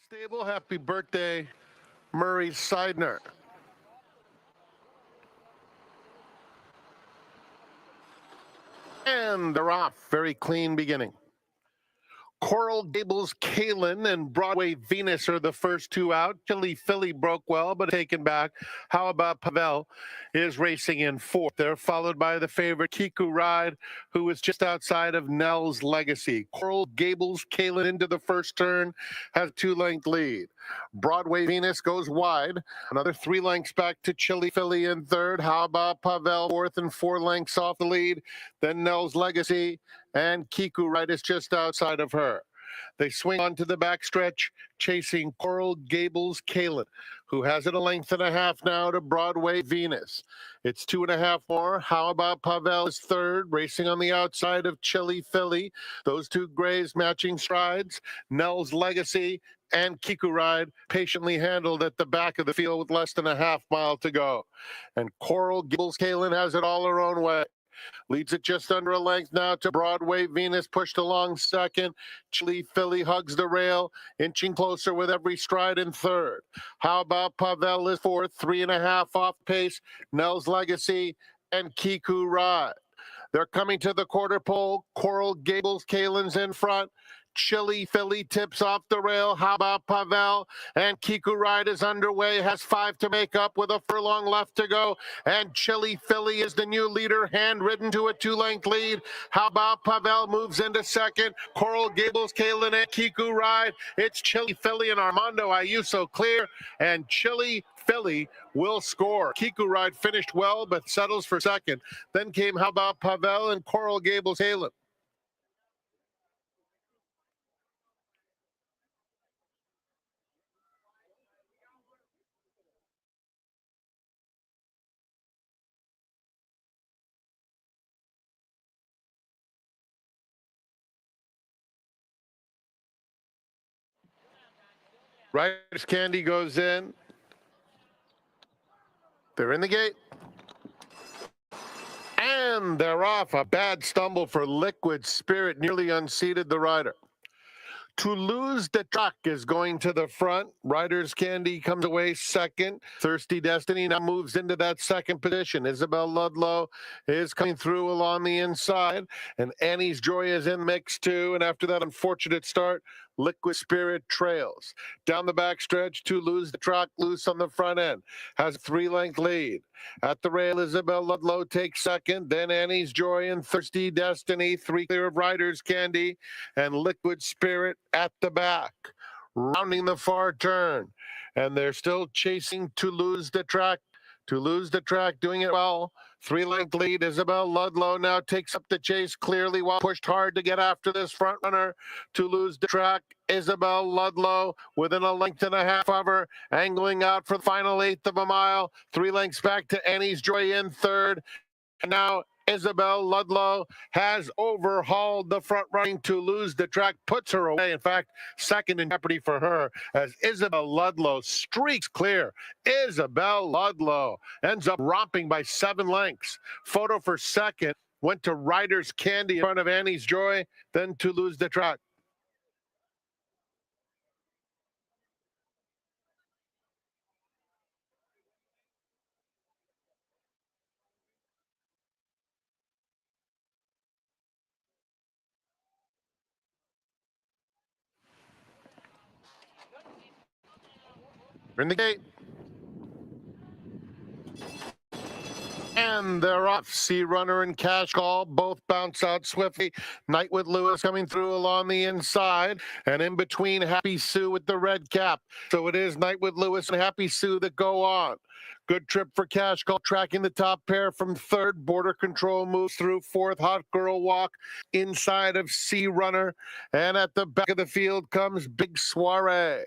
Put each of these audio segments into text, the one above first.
Stable, happy birthday, Murray Seidner. And they're off. Very clean beginning. Coral Gables Kalen and Broadway Venus are the first two out. Chili Philly broke well, but taken back. How about Pavel is racing in fourth. They're followed by the favorite Kiku Ride, who is just outside of Nell's Legacy. Coral Gables Kalen into the first turn, has 2-length lead. Broadway Venus goes wide. Another 3 lengths back to Chili Philly in third. How about Pavel fourth and 4 lengths off the lead? Then Nell's Legacy and Kiku Ride is just outside of her. They swing onto the backstretch, chasing Coral Gables Kalen, who has it a length and a half now to Broadway Venus. It's 2.5 more. How about Pavel is third, racing on the outside of Chili Philly. Those two grays matching strides. Nell's Legacy and Kiku Ride patiently handled at the back of the field with less than a half-mile to go. And Coral Gables Kalen has it all her own way. Leads it just under a length now to Broadway Venus, pushed along second. Chili Philly hugs the rail, inching closer with every stride in third. How about Pavel is fourth, 3.5 off pace. Nell's Legacy and Kiku Ride. They're coming to the quarter pole. Coral Gables Kalen's in front. Chili Philly tips off the rail. How about Pavel? And Kiku Ride is underway, has 5 to make up with a furlong left to go. And Chili Philly is the new leader, handridden to a 2-length lead. How about Pavel moves into second? Coral Gables Kalen and Kiku Ride. It's Chili Philly and Armando Ayuso clear. And Chili Philly will score. Kiku Ride finished well, but settles for second. Then came How about Pavel and Coral Gables Kalen. Rider's Candy goes in. They're in the gate. And they're off. A bad stumble for Liquid Spirit, nearly unseated the rider. Toulouse the Truck is going to the front. Rider's Candy comes away second. Thirsty Destiny now moves into that second position. Isabel Ludlow is coming through along the inside. And Annie's Joy is in mix too. And after that unfortunate start, Liquid Spirit trails. Down the backstretch, Toulouse the Truck loose on the front end. Has a 3-length lead. At the rail, Isabel Ludlow takes second. Then Annie's Joy and Thirsty Destiny. 3 clear of Rider's Candy. And Liquid Spirit at the back. Rounding the far turn. And they're still chasing Toulouse the Truck. Toulouse the Track doing it well. 3-length lead. Isabel Ludlow now takes up the chase clearly while pushed hard to get after this front runner. Toulouse the Track. Isabel Ludlow within a length and a half of her, angling out for the final 1/8 of a mile. 3 lengths back to Annie's Joy in third. And now Isabel Ludlow has overhauled the front running Toulouse the Track, puts her away. In fact, second in jeopardy for her as Isabel Ludlow streaks clear. Isabel Ludlow ends up romping by 7 lengths. Photo for second went to Rider's Candy in front of Annie's Joy, then Toulouse the Track. We're in the gate. And they're off. Sea Runner and Cash Call both bounce out swiftly. Night with Lewis coming through along the inside. And in between, Happy Sue with the red cap. So it is Night with Lewis and Happy Sue that go on. Good trip for Cash Call, tracking the top pair from third. Border Control moves through fourth. Hot Girl Walk inside of Sea Runner. And at the back of the field comes Big Soiree.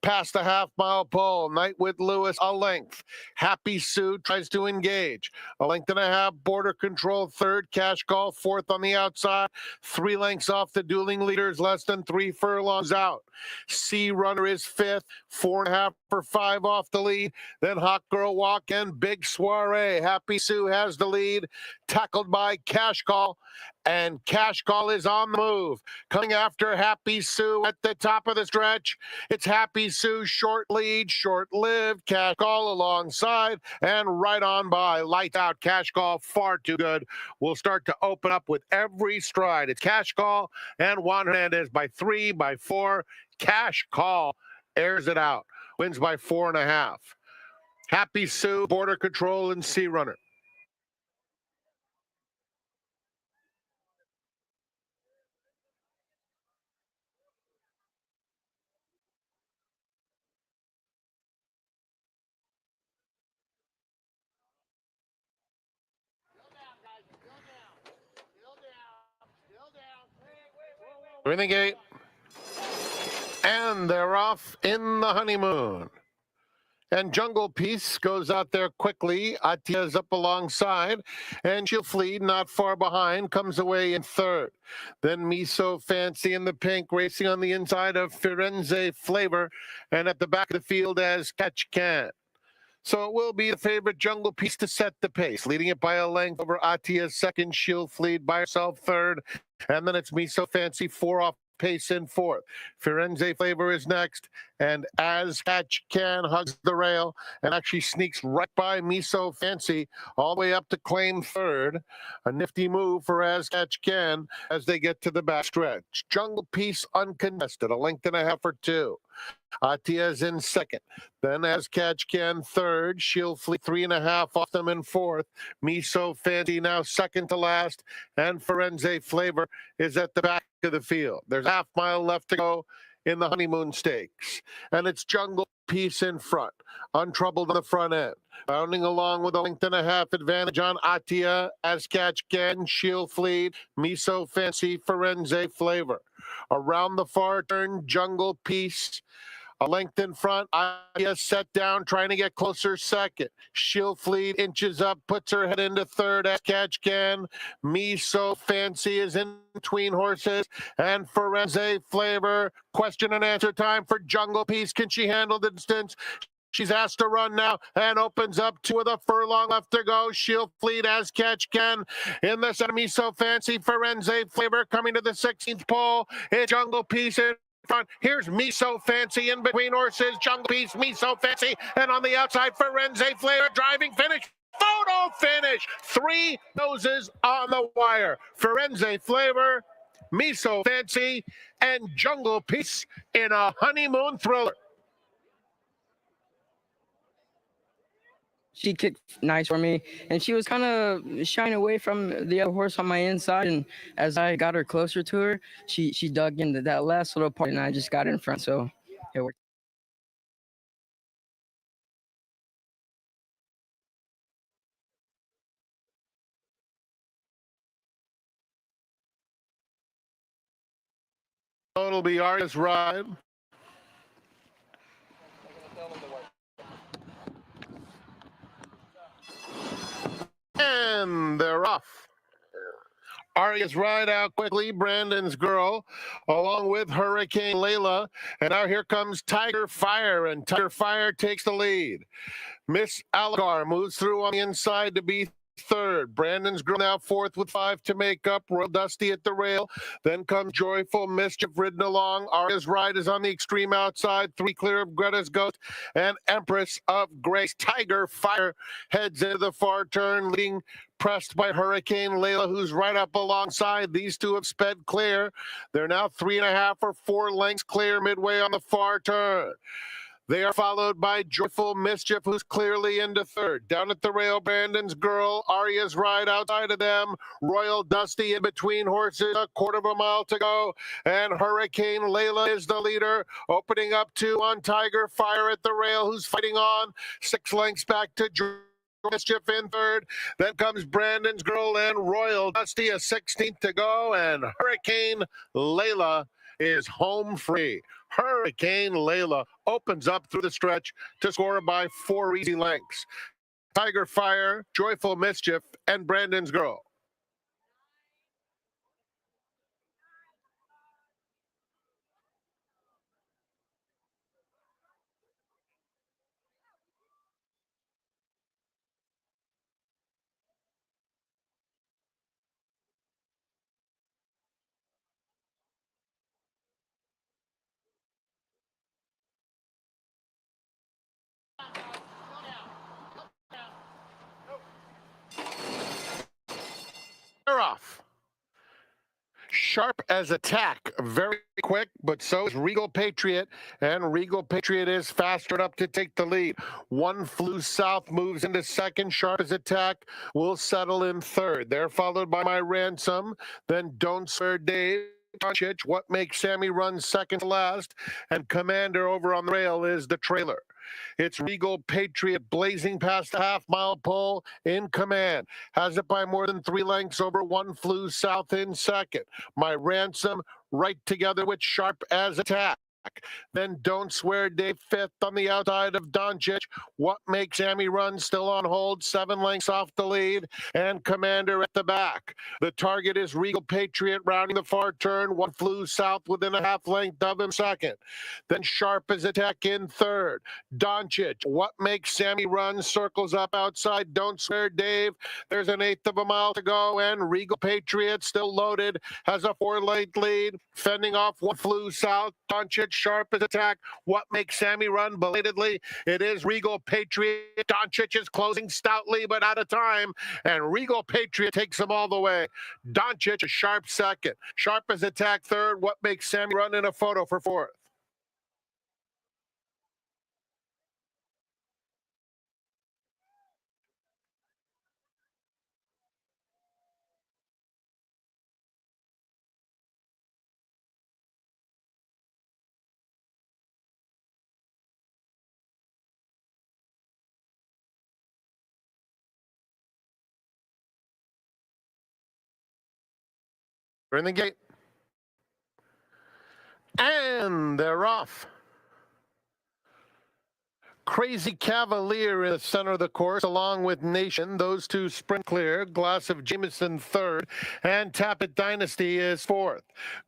Past the half-mile pole, Night with Lewis, a length. Happy Sue tries to engage. A length and a half, Border Control third. Cash Call fourth on the outside. 3 lengths off the dueling leaders, less than 3 furlongs out. Sea Runner is fifth. 4.5 for 5 off the lead. Then Hot Girl Walk in, Big Soiree. Happy Sue has the lead, tackled by Cash Call. And Cash Call is on the move. Coming after Happy Sue at the top of the stretch. It's Happy Sue, short lead, short-lived. Cash Call alongside and right on by. Lights out. Cash Call far too good. We'll start to open up with every stride. It's Cash Call and Juan Hernandez by 3, by 4. Cash Call airs it out. Wins by 4.5. Happy Sue, Border Control, and Sea Runner. We're in the gate. And they're off in the Honeymoon. And Jungle Peace goes out there quickly. Atia's up alongside, and she'll flee not far behind, comes away in third. Then Me So Fancy in the pink, racing on the inside of Firenze Flavor, and at the back of the field as Catch Can. So it will be the favorite Jungle Peace to set the pace, leading it by a length over Atia's second. She'll flee by herself third, and then it's Me So Fancy 4 off pace in fourth. Firenze Flavor is next, and As Catch Can hugs the rail and actually sneaks right by Me So Fancy all the way up to claim third. A nifty move for As Catch Can as they get to the back stretch. Jungle Peace uncontested, a length and a half or 2. Atia's in second. Then As Catch Can third. She'll flee 3.5 off them in fourth. Me So Fancy now second to last. And Firenze Flavor is at the back of the field. There's a half-mile left to go in the Honeymoon Stakes. And it's Jungle Peace in front, untroubled on the front end. Bounding along with a length and a half advantage on Atia. As Catch Can, she'll flee. Me So Fancy, Firenze Flavor. Around the far turn, Jungle Peace. A length in front, Atia set down, trying to get closer second. She'll flee, inches up, puts her head into third. As Catch Can, Me So Fancy is in between horses. And Firenze Flavor, question and answer time for Jungle Peace. Can she handle the distance? She's asked to run now and opens up 2 with a furlong left to go. She'll flee As Catch Can in the center. Me So Fancy, Firenze Flavor coming to the 16th pole. It's Jungle Peace in front. Here's Me So Fancy in between horses. Jungle Peace, Me So Fancy, and on the outside, Firenze Flavor driving finish. Photo finish. 3 noses on the wire. Firenze Flavor, Me So Fancy, and Jungle Peace in a honeymoon thriller. She kicked nice for me, and she was kind of shying away from the other horse on my inside. And as I got her closer to her, she dug into that last little part, and I just got in front. So it worked. It'll be Artist Ride. And they're off. Aria's Ride out quickly, Brandon's Girl, along with Hurricane Layla. And now here comes Tiger Fire, and Tiger Fire takes the lead. Miss Algar moves through on the inside to be third. Brandon's Girl now fourth with 5 to make up. Royal Dusty at the rail. Then comes Joyful Mischief ridden along. Aria's Ride is on the extreme outside. 3 clear of Greta's Ghost and Empress of Grace. Tiger Fire heads into the far turn, leading pressed by Hurricane Layla, who's right up alongside. These two have sped clear. They're now 3.5 or 4 lengths clear midway on the far turn. They are followed by Joyful Mischief, who's clearly into third. Down at the rail, Brandon's Girl, Aria's Ride outside of them. Royal Dusty in between horses, a quarter of a mile to go. And Hurricane Layla is the leader, opening up 2 on Tiger Fire at the rail, who's fighting on. 6 lengths back to Mischief in third. Then comes Brandon's Girl and Royal Dusty, a 16th to go. And Hurricane Layla is home free. Hurricane Layla opens up through the stretch to score by 4 easy lengths. Tiger Fire, Joyful Mischief, and Brandon's Girl. they're off. Sharp as attack, very quick, but so is Regal Patriot, and Regal Patriot is faster up to take the lead. One Flew South moves into second. Sharp as attack will settle in third. They're followed by My Ransom, then Don't Swear Dave, What Makes Sammy run second to last, and Commander over on the rail is the trailer. It's Regal Patriot blazing past the half-mile pole in command. Has it by more than 3 lengths over One Flew South in second. My Ransom right together with Sharp as attack. Then Don't Swear Dave fifth on the outside of Doncic. What Makes Sammy run still on hold, 7 lengths off the lead, and Commander at the back. The target is Regal Patriot rounding the far turn. One Flew South within a half length of him second. Then Sharp as attack in third. Doncic, What Makes Sammy run circles up outside Don't Swear Dave. There's an 1/8 of a mile to go, and Regal Patriot still loaded, has a 4-length lead, fending off One Flew South. Doncic, Sharp as attack. What Makes Sammy run belatedly? It is Regal Patriot. Doncic is closing stoutly, but out of time, and Regal Patriot takes them all the way. Doncic, a Sharp second. Sharp as attack third. What Makes Sammy run in a photo for fourth. We're in the gate. And they're off. Crazy Cavalier in the center of the course, along with Nation. Those two sprint clear. Glass of Jameson third, and Tappet Dynasty is fourth.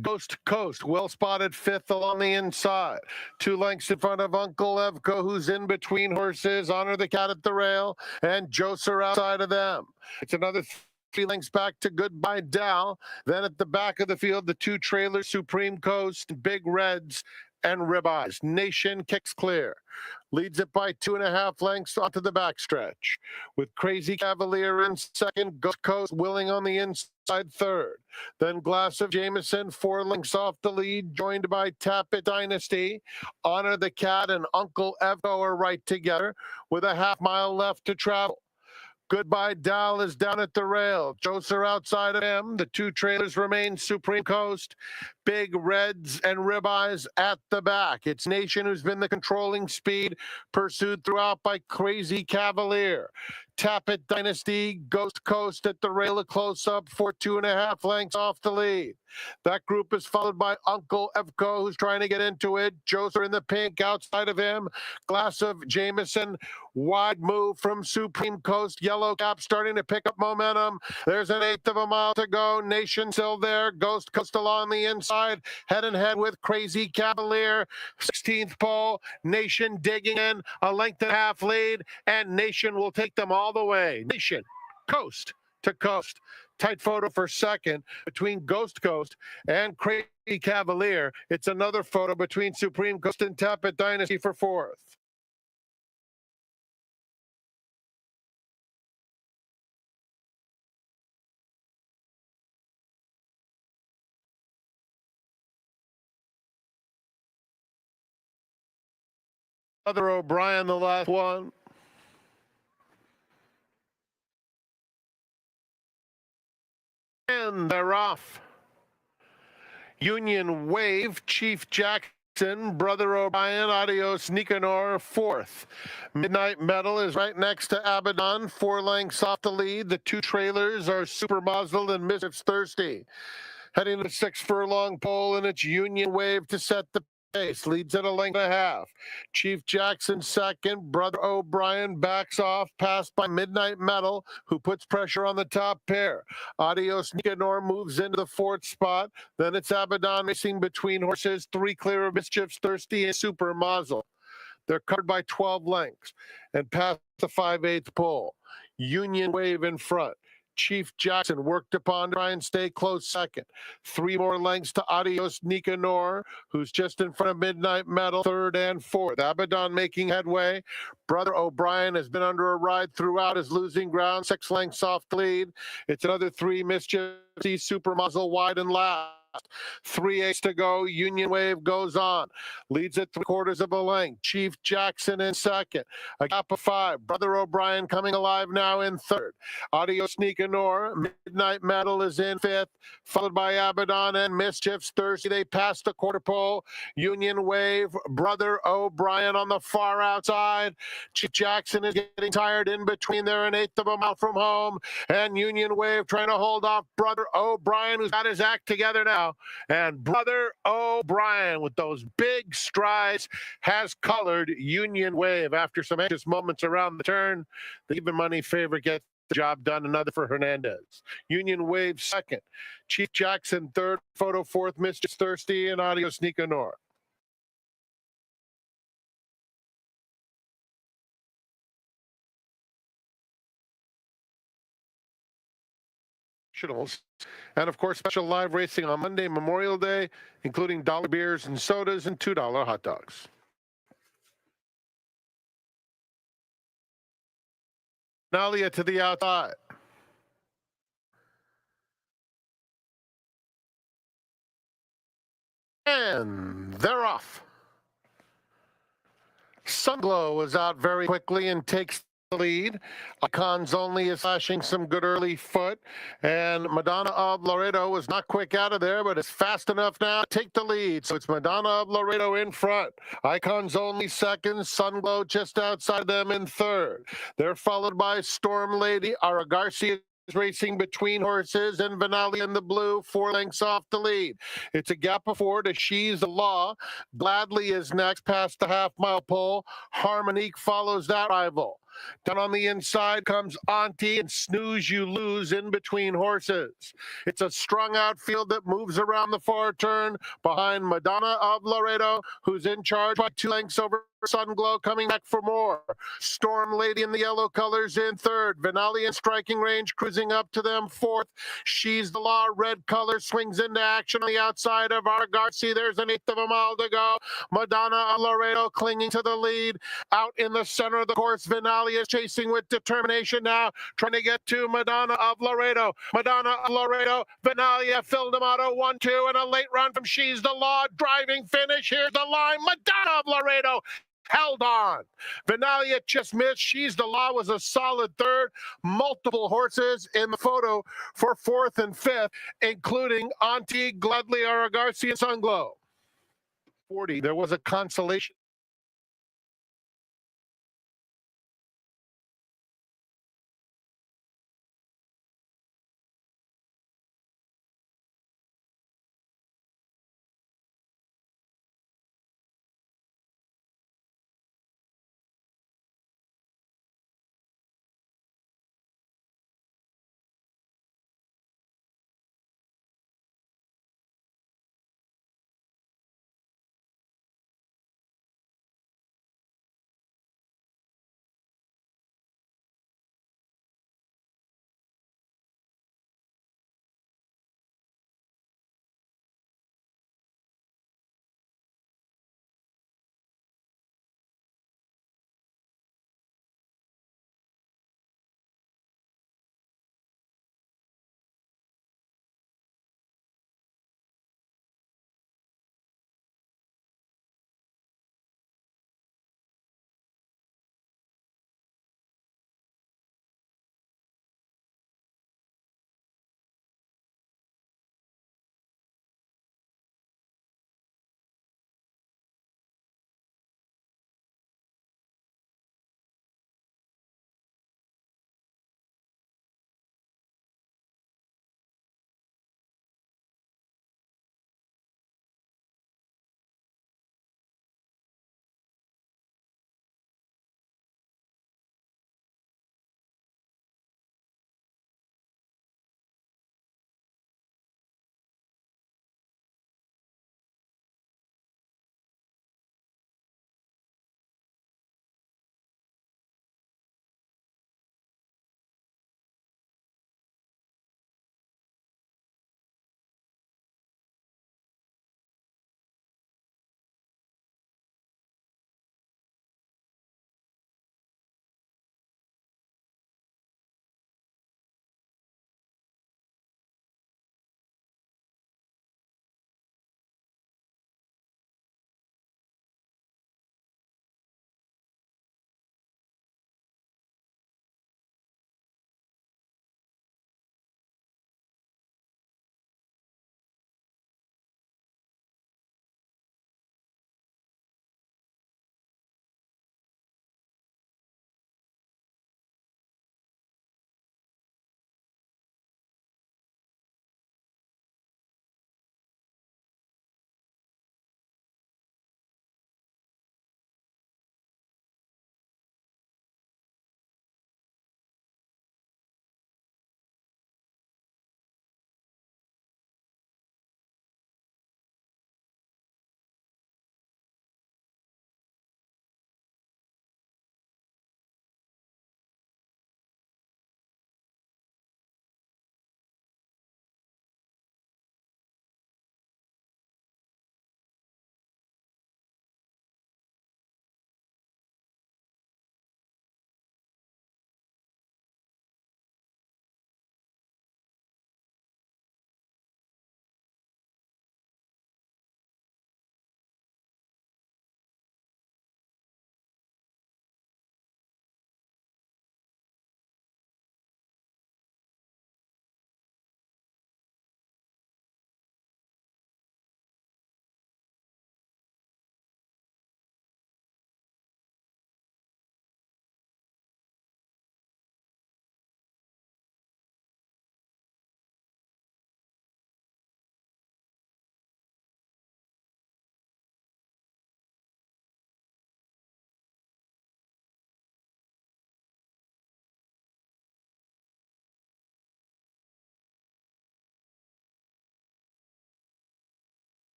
Ghost Coast, well spotted fifth along the inside. 2 lengths in front of Uncle Evco, who's in between horses. Honor the Cat at the rail, and Joser outside of them. It's another 3 lengths back to Goodbye Dow. Then at the back of the field, the 2 trailers, Supreme Coast, Big Reds, and Ribeyes. Nation kicks clear. Leads it by 2.5 lengths onto the backstretch. With Crazy Cavalier in second, Ghost Coast willing on the inside third. Then Glass of Jameson, 4 lengths off the lead, joined by Tappet Dynasty. Honor the Cat and Uncle Evo are right together with a half-mile left to travel. Goodbye Dow is down at the rail. Joser outside of him. The 2 trailers remain Supreme Coast, Big Reds, and Ribeyes at the back. It's Nation who's been the controlling speed, pursued throughout by Crazy Cavalier. Tappet Dynasty, Ghost Coast at the rail, a close-up for 2.5 lengths off the lead. That group is followed by Uncle Evco, who's trying to get into it. Joser in the pink outside of him. Glass of Jameson, wide move from Supreme Coast. Yellow Cap starting to pick up momentum. There's an 1/8 of a mile to go. Nation still there. Ghost Coast along the inside, head and head with Crazy Cavalier. 16th pole. Nation digging in, a 1.5 length lead, and Nation will take them all the way. Nation, coast to coast. Tight photo for second between Ghost Coast and Crazy Cavalier. It's another photo between Supreme Coast and Tappet Dynasty for fourth. Brother O'Brien, the last one. And they're off. Union Wave, Chief Jackson, Brother O'Brien, Adios Nicanor, fourth. Midnight Metal is right next to Abaddon, 4 lengths off the lead. The 2 trailers are Super Muzzle and Mischief's Thirsty. Heading to 6 furlong pole, and it's Union Wave to set the pace. Leads at a 1.5 lengths. Chief Jackson second. Brother O'Brien backs off, passed by Midnight Metal, who puts pressure on the top pair. Adios Nicanor moves into the 4th spot. Then it's Abaddon racing between horses, 3 clear of Mischief's Thirsty and Super Muzzle. They're covered by 12 lengths and past the 5/8 pole. Union Wave in front. Chief Jackson worked upon to try and stay close second. 3 more lengths to Adios Nicanor, who's just in front of Midnight Metal, third and fourth. Abaddon making headway. Brother O'Brien has been under a ride throughout, is losing ground, 6 lengths off the lead. It's another 3 Mischief, Super Muzzle wide and last. 3/8 to go. Union Wave goes on. Leads at 3/4 of a length. Chief Jackson in second. A gap of 5. Brother O'Brien coming alive now in third. Adios Nicanor. Midnight Metal is in fifth, followed by Abaddon and Mischief's Thirsty. They pass the quarter pole. Union Wave. Brother O'Brien on the far outside. Chief Jackson is getting tired in between there, an 1/8 of a mile from home. And Union Wave trying to hold off Brother O'Brien, who's got his act together now. And Brother O'Brien, with those big strides, has colored Union Wave. After some anxious moments around the turn, the even money favorite gets the job done. Another for Hernandez. Union Wave second. Chief Jackson third. Photo fourth. Mr. Thirsty and Adios Nicanor. And of course, special live racing on Monday, Memorial Day, including dollar beers and sodas and $2 hot dogs. Nalia to the outside. And they're off. Sunglow is out very quickly and takes the lead. Icons Only is flashing some good early foot. And Madonna of Laredo was not quick out of there, but is fast enough now to take the lead. So it's Madonna of Laredo in front. Icons Only second. Sunglow just outside them in third. They're followed by Storm Lady. Ara Garcia is racing between horses, and Vinali in the blue, 4 lengths off the lead. It's a gap of 4 to She's the Law. Gladly is next past the half-mile pole. Harmonique follows that rival. Down on the inside comes Auntie, and Snooze You Lose in between horses. It's a strung out field that moves around the far turn behind Madonna of Laredo, who's in charge by 2 lengths over Sunglow, coming back for more. Storm Lady in the yellow colors in third. Vinali in striking range, cruising up to them fourth. She's the Law, red color, swings into action on the outside of our Garcia. There's an 1/8 of a mile to go. Madonna of Laredo clinging to the lead. Out in the center of the course, Vinali is chasing with determination now, trying to get to Madonna of Laredo. Madonna of Laredo, Vinali filled him out a 1-2 and a late run from She's the Law. Driving finish, here's the line. Madonna of Laredo held on. Vinalia just missed. She's the Law was a solid third. Multiple horses in the photo for fourth and fifth, including Auntie, Gladly, Aragarcia, and Sunglow. 40. There was a consolation.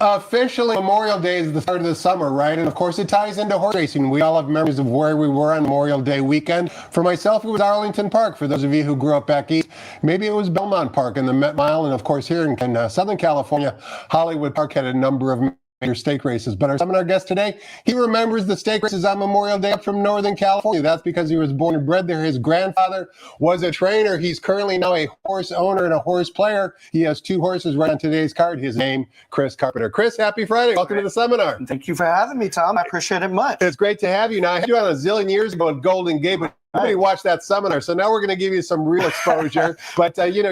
Officially, Memorial Day is the start of the summer, right? And of course, it ties into horse racing. We all have memories of where we were on Memorial Day weekend. For myself, it was Arlington Park. For those of you who grew up back east, maybe it was Belmont Park and the Met Mile. And of course, here in Southern California, Hollywood Park had a number of major stake races. But our seminar guest today, he remembers the stake races on Memorial Day up from Northern California. That's because he was born and bred there. His grandfather was a trainer. He's currently now a horse owner and a horse player. He has 2 horses right on today's card. His name, Chris Carpenter. Chris, happy Friday. Welcome to the seminar. Thank you for having me, Tom. I appreciate it much. It's great to have you. Now, I had you on a zillion years ago at Golden Gate, but nobody watched that seminar, so now we're going to give you some real exposure. But, you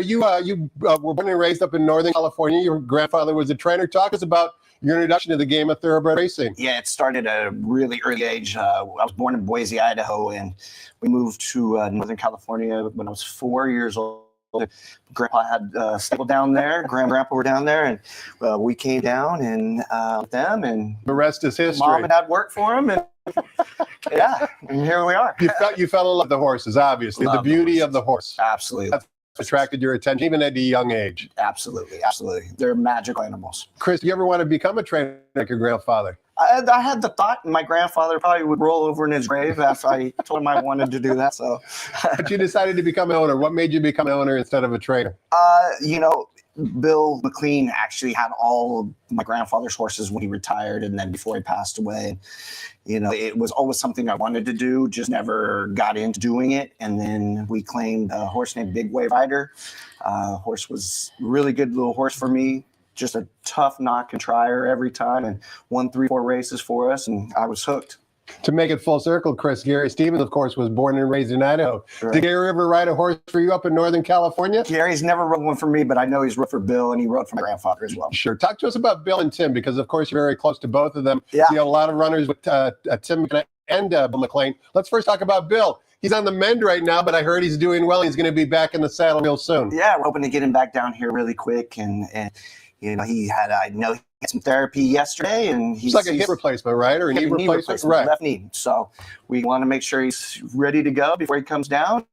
were born and raised up in Northern California. Your grandfather was a trainer. Talk us about your introduction to the game of thoroughbred racing. Yeah, it started at a really early age. I was born in Boise, Idaho, and we moved to Northern California when I was 4 years old. Grandpa had stable down there. Grandpa were down there, and we came down and with them, and the rest is history. Mom and Dad worked for him, and yeah, and here we are. You fell in love with the horses, obviously. The beauty of the horse. Absolutely. That's attracted your attention, even at a young age. Absolutely. They're magical animals. Chris, do you ever want to become a trainer like your grandfather? I had the thought, and my grandfather probably would roll over in his grave after I told him I wanted to do that. So, but you decided to become an owner. What made you become an owner instead of a trainer? Bill McLean actually had all of my grandfather's horses when he retired, and then before he passed away. It was always something I wanted to do, just never got into doing it. And then we claimed a horse named Big Wave Rider. Horse was a really good little horse for me. Just a tough knock and trier every time, and won 3-4 races for us, and I was hooked. To make it full circle, Chris, Gary Stevens, of course, was born and raised in Idaho. Right. Did Gary ever ride a horse for you up in Northern California? Gary's never rode one for me, but I know he's rode for Bill, and he rode for my grandfather as well. Sure. Talk to us about Bill and Tim, because, of course, you're very close to both of them. Yeah. You have a lot of runners with Tim and Bill McLean. Let's first talk about Bill. He's on the mend right now, but I heard he's doing well. He's going to be back in the saddle real soon. Yeah, we're hoping to get him back down here really quick, and he had some therapy yesterday, and he's like a hip replacement, right? Or a knee replacement, right? Left knee. So we want to make sure he's ready to go before he comes down.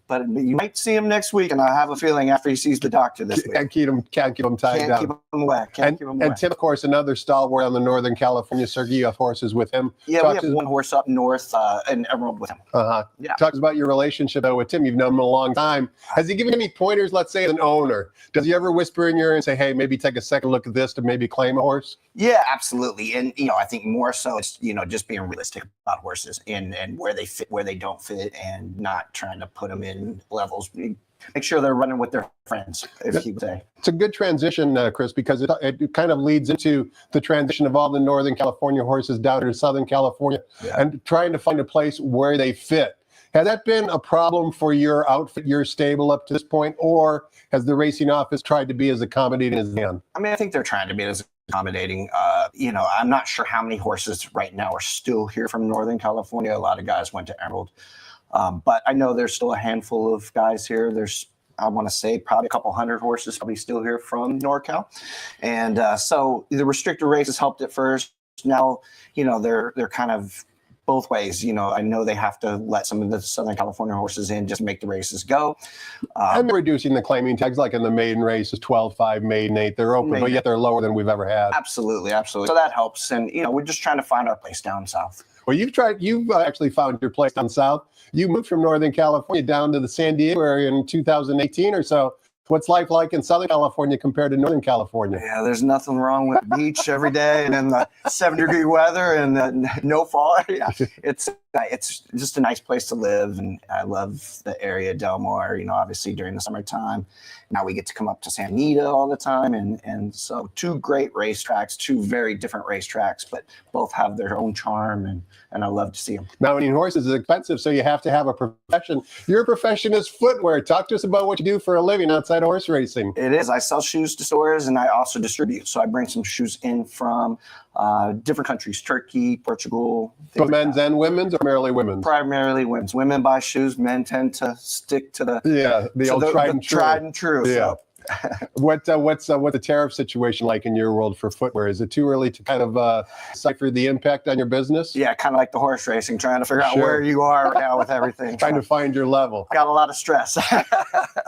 But you might see him next week, and I have a feeling after he sees the doctor this week. Can't keep him tied down. Can't keep him away. And Tim, of course, another stalwart on the Northern California circuit. You have horses with him. Yeah, we have one horse up north in Emerald with him. Yeah. Talk about your relationship though with Tim. You've known him a long time. Has he given any pointers, let's say, as an owner? Does he ever whisper in your ear and say, hey, maybe take a second look at this to maybe claim a horse? Yeah, absolutely. And, I think more so it's, just being realistic about horses and where they fit, where they don't fit, and not trying to put them in levels. Make sure they're running with their friends, if you would say. It's a good transition, Chris, because it kind of leads into the transition of all the Northern California horses down to Southern California and trying to find a place where they fit. Has that been a problem for your outfit, your stable up to this point, or has the racing office tried to be as accommodating as they can? I think they're trying to be as accommodating. I'm not sure how many horses right now are still here from Northern California. A lot of guys went to Emerald. But I know there's still a handful of guys here. There's, I want to say, probably a couple hundred horses probably still here from NorCal. And so the restricted races helped at first. Now, they're kind of both ways. I know they have to let some of the Southern California horses in just to make the races go. And they're reducing the claiming tags, like in the maiden races, 12-5, maiden 8. They're open, but yet they're lower than we've ever had. Absolutely. So that helps. And, we're just trying to find our place down south. Well, you've actually found your place down south. You moved from Northern California down to the San Diego area in 2018 or so. What's life like in Southern California compared to Northern California? Yeah, there's nothing wrong with the beach every day and then the 70-degree weather and no fall. Yeah, it's just a nice place to live, and I love the area, Del Mar, obviously during the summertime. Now we get to come up to Santa Anita all the time, and so 2 great racetracks, 2 very different racetracks, but both have their own charm, and I love to see them. Now, owning horses is expensive, so you have to have a profession. Your profession is footwear. Talk to us about what you do for a living outside horse racing. It is. I sell shoes to stores, and I also distribute. So I bring some shoes in from different countries, Turkey, Portugal. But men's and women's, or primarily women's? Primarily women's. Women buy shoes. Men tend to stick to the old tried and true. Tried and true. Yeah. So What's the tariff situation like in your world for footwear? Is it too early to kind of decipher the impact on your business? Yeah, kind of like the horse racing, trying to figure out Sure. where you are right now with everything. Trying to find your level. Got a lot of stress.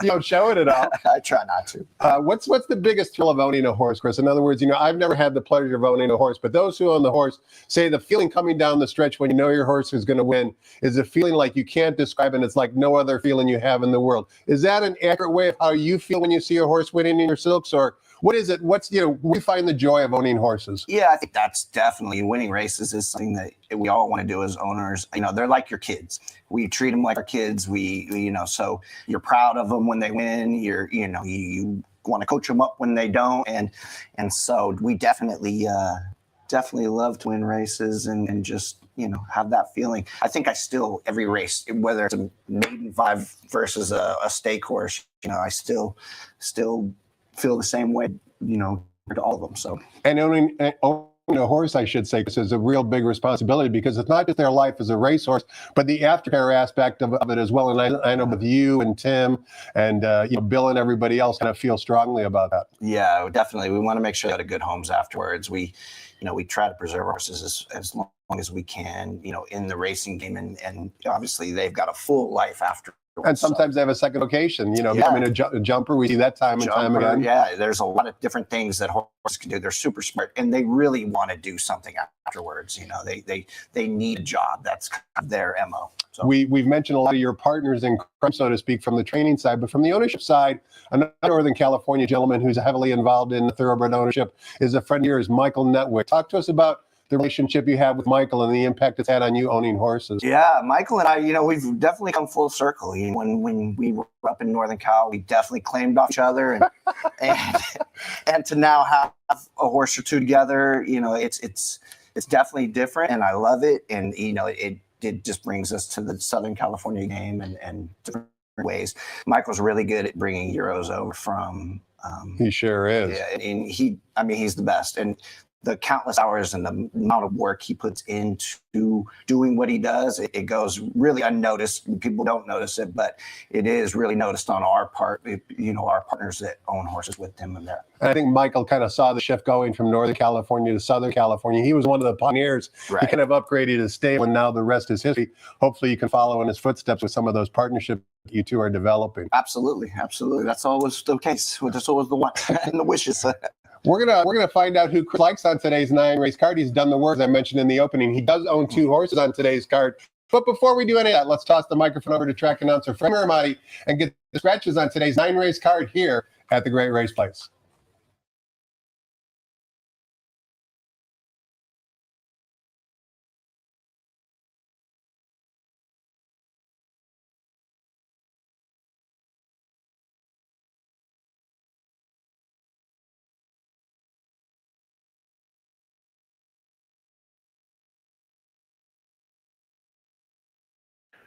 You don't show it at all. I try not to. What's the biggest thrill of owning a horse, Chris? In other words, I've never had the pleasure of owning a horse, but those who own the horse say the feeling coming down the stretch when you know your horse is going to win is a feeling like you can't describe, and it's like no other feeling you have in the world. Is that an accurate way of how you feel when you see a horse winning in your silks, or what is it? We find the joy of owning horses? Yeah, I think that's definitely winning races is something that we all want to do as owners. They're like your kids. We treat them like our kids. We so you're proud of them when they win. You want to coach them up when they don't, and so we definitely love to win races and just have that feeling. I think I still, every race, whether it's a maiden 5 versus a stake horse, I still feel the same way, to all of them. So, and owning a horse, I should say, is a real big responsibility, because it's not just their life as a racehorse, but the aftercare aspect of it as well. And I know with you and Tim and Bill and everybody else kind of feel strongly about that. Yeah, definitely. We want to make sure they go to good homes afterwards. We try to preserve horses as long as we can, in the racing game, and obviously they've got a full life after. And sometimes they have a second location, becoming a jumper. We see that time and time again. Yeah, there's a lot of different things that horses can do. They're super smart, and they really want to do something afterwards. They need a job. That's kind of their MO. So. We've mentioned a lot of your partners in crime, so to speak, from the training side, but from the ownership side, another Northern California gentleman who's heavily involved in thoroughbred ownership is a friend of yours, Michael Netwick. Talk to us about the relationship you have with Michael and the impact it's had on you owning horses. Yeah, Michael and I, we've definitely come full circle. When we were up in Northern Cal, we definitely claimed off each other, and to now have a horse or two together, it's definitely different, and I love it. And it just brings us to the Southern California game and different ways. Michael's really good at bringing Euros over from. He sure is. Yeah, and he's the best. And the countless hours and the amount of work he puts into doing what he does, it goes really unnoticed. People don't notice it, but it is really noticed on our part, our partners that own horses with him and that. I think Michael kind of saw the shift going from Northern California to Southern California. He was one of the pioneers. Right. He kind of upgraded his stable, and now the rest is history. Hopefully you can follow in his footsteps with some of those partnerships you two are developing. Absolutely. That's always the case. That's always the one and the wishes. We're gonna find out who Chris likes on today's 9-race card. He's done the work, as I mentioned in the opening. He does own 2 horses on today's card. But before we do any of that, let's toss the microphone over to track announcer Frank Miramati and get the scratches on today's 9-race card here at the Great Race Place.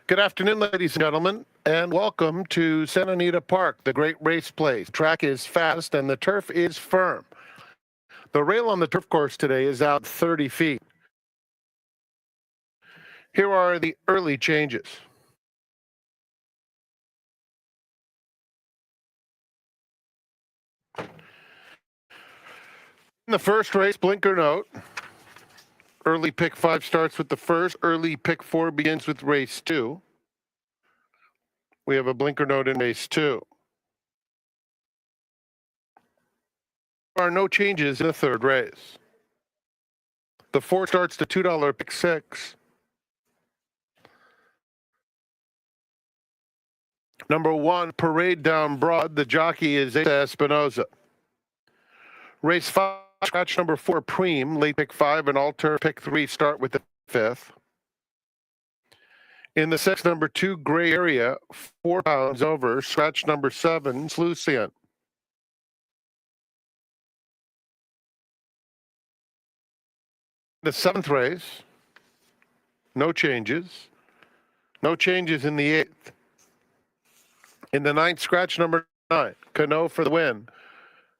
Good afternoon, ladies and gentlemen, and welcome to Santa Anita Park, the Great Race Place. The track is fast and the turf is firm. The rail on the turf course today is out 30 feet. Here are the early changes. In the first race, blinker note. Early pick 5 starts with the first. Early pick 4 begins with race 2. We have a blinker note in race 2. There are no changes in the third race. The 4 starts to $2 pick 6. Number 1, Parade Down Broad. The jockey is Espinoza. Race 5. Scratch number 4, Preem, late pick 5, and alter pick 3 start with the 5th. In the 6th, number 2, Gray Area, 4 pounds over, scratch number 7, Slucian. The 7th race, no changes. No changes in the 8th. In the 9th, scratch number 9, Cano for the win.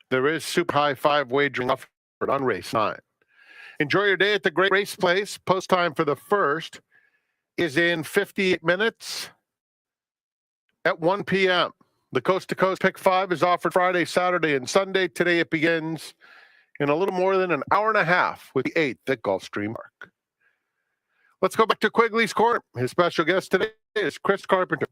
There is super high 5 wagering offered on race 9. Enjoy your day at the Great Race Place. Post time for the first is in 58 minutes at 1 p.m. The Coast to Coast Pick 5 is offered Friday, Saturday, and Sunday. Today it begins in a little more than an hour and a half with the 8th at Gulfstream Park. Let's go back to Quigley's Corner. His special guest today is Chris Carpenter.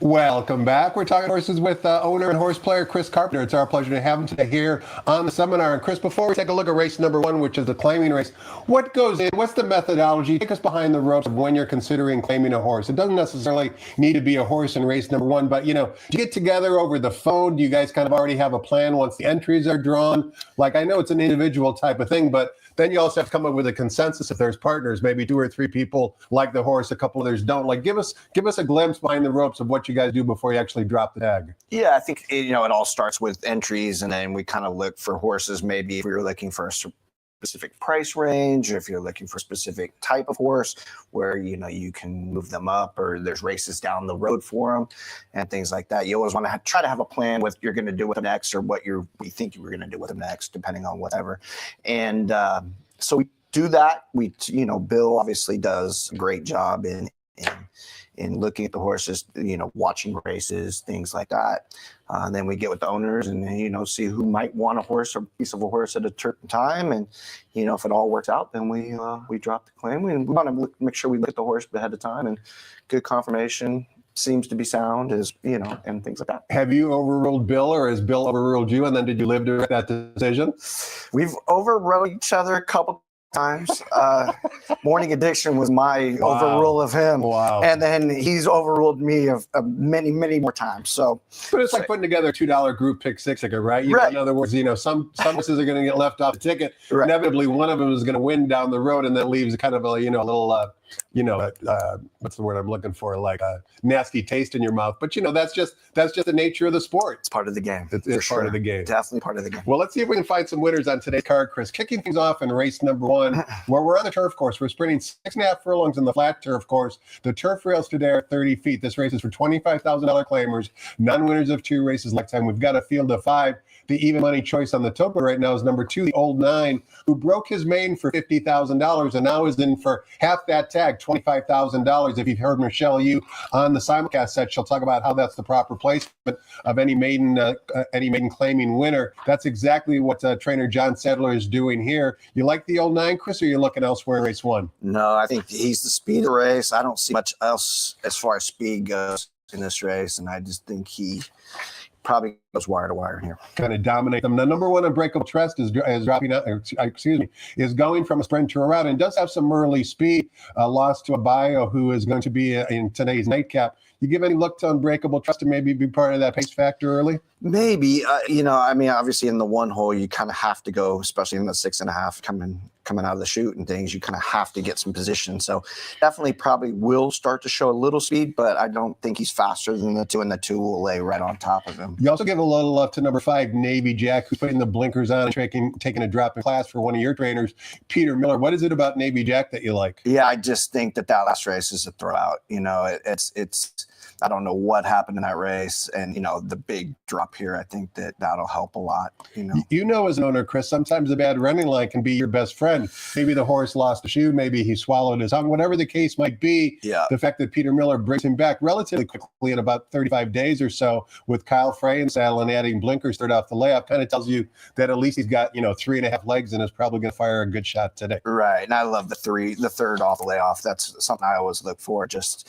Welcome back. We're talking horses with owner and horse player Chris Carpenter. It's our pleasure to have him today here on the seminar. And Chris, before we take a look at race number 1, which is the claiming race, what goes in? What's the methodology? Take us behind the ropes of when you're considering claiming a horse. It doesn't necessarily need to be a horse in race number 1, but, do you get together over the phone? Do you guys kind of already have a plan once the entries are drawn? Like, I know it's an individual type of thing, but then you also have to come up with a consensus if there's partners, maybe 2 or 3 people like the horse, a couple others don't. Like, give us a glimpse behind the ropes of what you guys do before you actually drop the tag. Yeah, I think it all starts with entries, and then we kind of look for horses. Maybe if you're looking for a specific price range, or if you're looking for a specific type of horse where you can move them up, or there's races down the road for them and things like that. You always want to try to have a plan with what you're going to do with them next, or what you think you were going to do with them next, depending on whatever. And so we do that. Bill obviously does a great job in looking at the horses, watching races, things like that. And then we get with the owners and, see who might want a horse or piece of a horse at a certain time. And, if it all works out, then we drop the claim. We want to make sure we look at the horse ahead of time, and good confirmation seems to be sound, and things like that. Have you overruled Bill, or has Bill overruled you? And then did you live to make that decision? We've overrode each other a couple times. Morning Addiction was my overrule of him. Wow. And then he's overruled me of many, many more times. So, but it's like putting together a $2 group pick 6 ticket, right? Right. In other words, some horses are going to get left off the ticket. Right. Inevitably, one of them is going to win down the road, and then leaves kind of a little what's the word I'm looking for? Like a nasty taste in your mouth. But that's just the nature of the sport. It's part of the game. It's part of the game. Definitely part of the game. Well, let's see if we can find some winners on today's card, Chris. Kicking things off in race number 1, where we're on the turf course. We're sprinting 6.5 furlongs in the flat turf course. The turf rails today are 30 feet. This race is for $25,000 claimers. Non-winners of 2 races lifetime. We've got a field of 5. The even money choice on the token right now is number 2, the Old 9, who broke his mane for $50,000 and now is in for half that tag, $25,000. If you've heard Michelle Yu on the simulcast set, she'll talk about how that's the proper placement of any maiden claiming winner. That's exactly what trainer John Sadler is doing here. You like the Old 9, Chris, or are you looking elsewhere in race 1? No, I think he's the speed of the race. I don't see much else as far as speed goes in this race, and I just think he probably goes wire to wire here. Kind of dominate them. The number 1 Unbreakable Trust is dropping out, is going from a sprint to a route, and does have some early speed. Lost to a bio who is going to be in today's nightcap. You give any look to Unbreakable Trust to maybe be part of that pace factor early? Maybe. Obviously in the 1 hole, you kind of have to go, especially in the 6.5 coming out of the chute and things, you kind of have to get some position. So definitely probably will start to show a little speed, but I don't think he's faster than the 2, and the 2 will lay right on top of him. You also give a little love to number 5, Navy Jack, who's putting the blinkers on and taking a drop in class for one of your trainers, Peter Miller. What is it about Navy Jack that you like? Yeah, I just think that last race is a throwout. It's I don't know what happened in that race, and the big drop here. I think that'll help a lot. As an owner, Chris, sometimes a bad running line can be your best friend. Maybe the horse lost a shoe, maybe he swallowed his tongue, whatever the case might be. Yeah. The fact that Peter Miller brings him back relatively quickly in about 35 days or so with Kyle Frey and saddle and adding blinkers third off the layoff kind of tells you that at least he's got 3.5 legs and is probably going to fire a good shot today. Right, and I love the third off the layoff. That's something I always look for. Just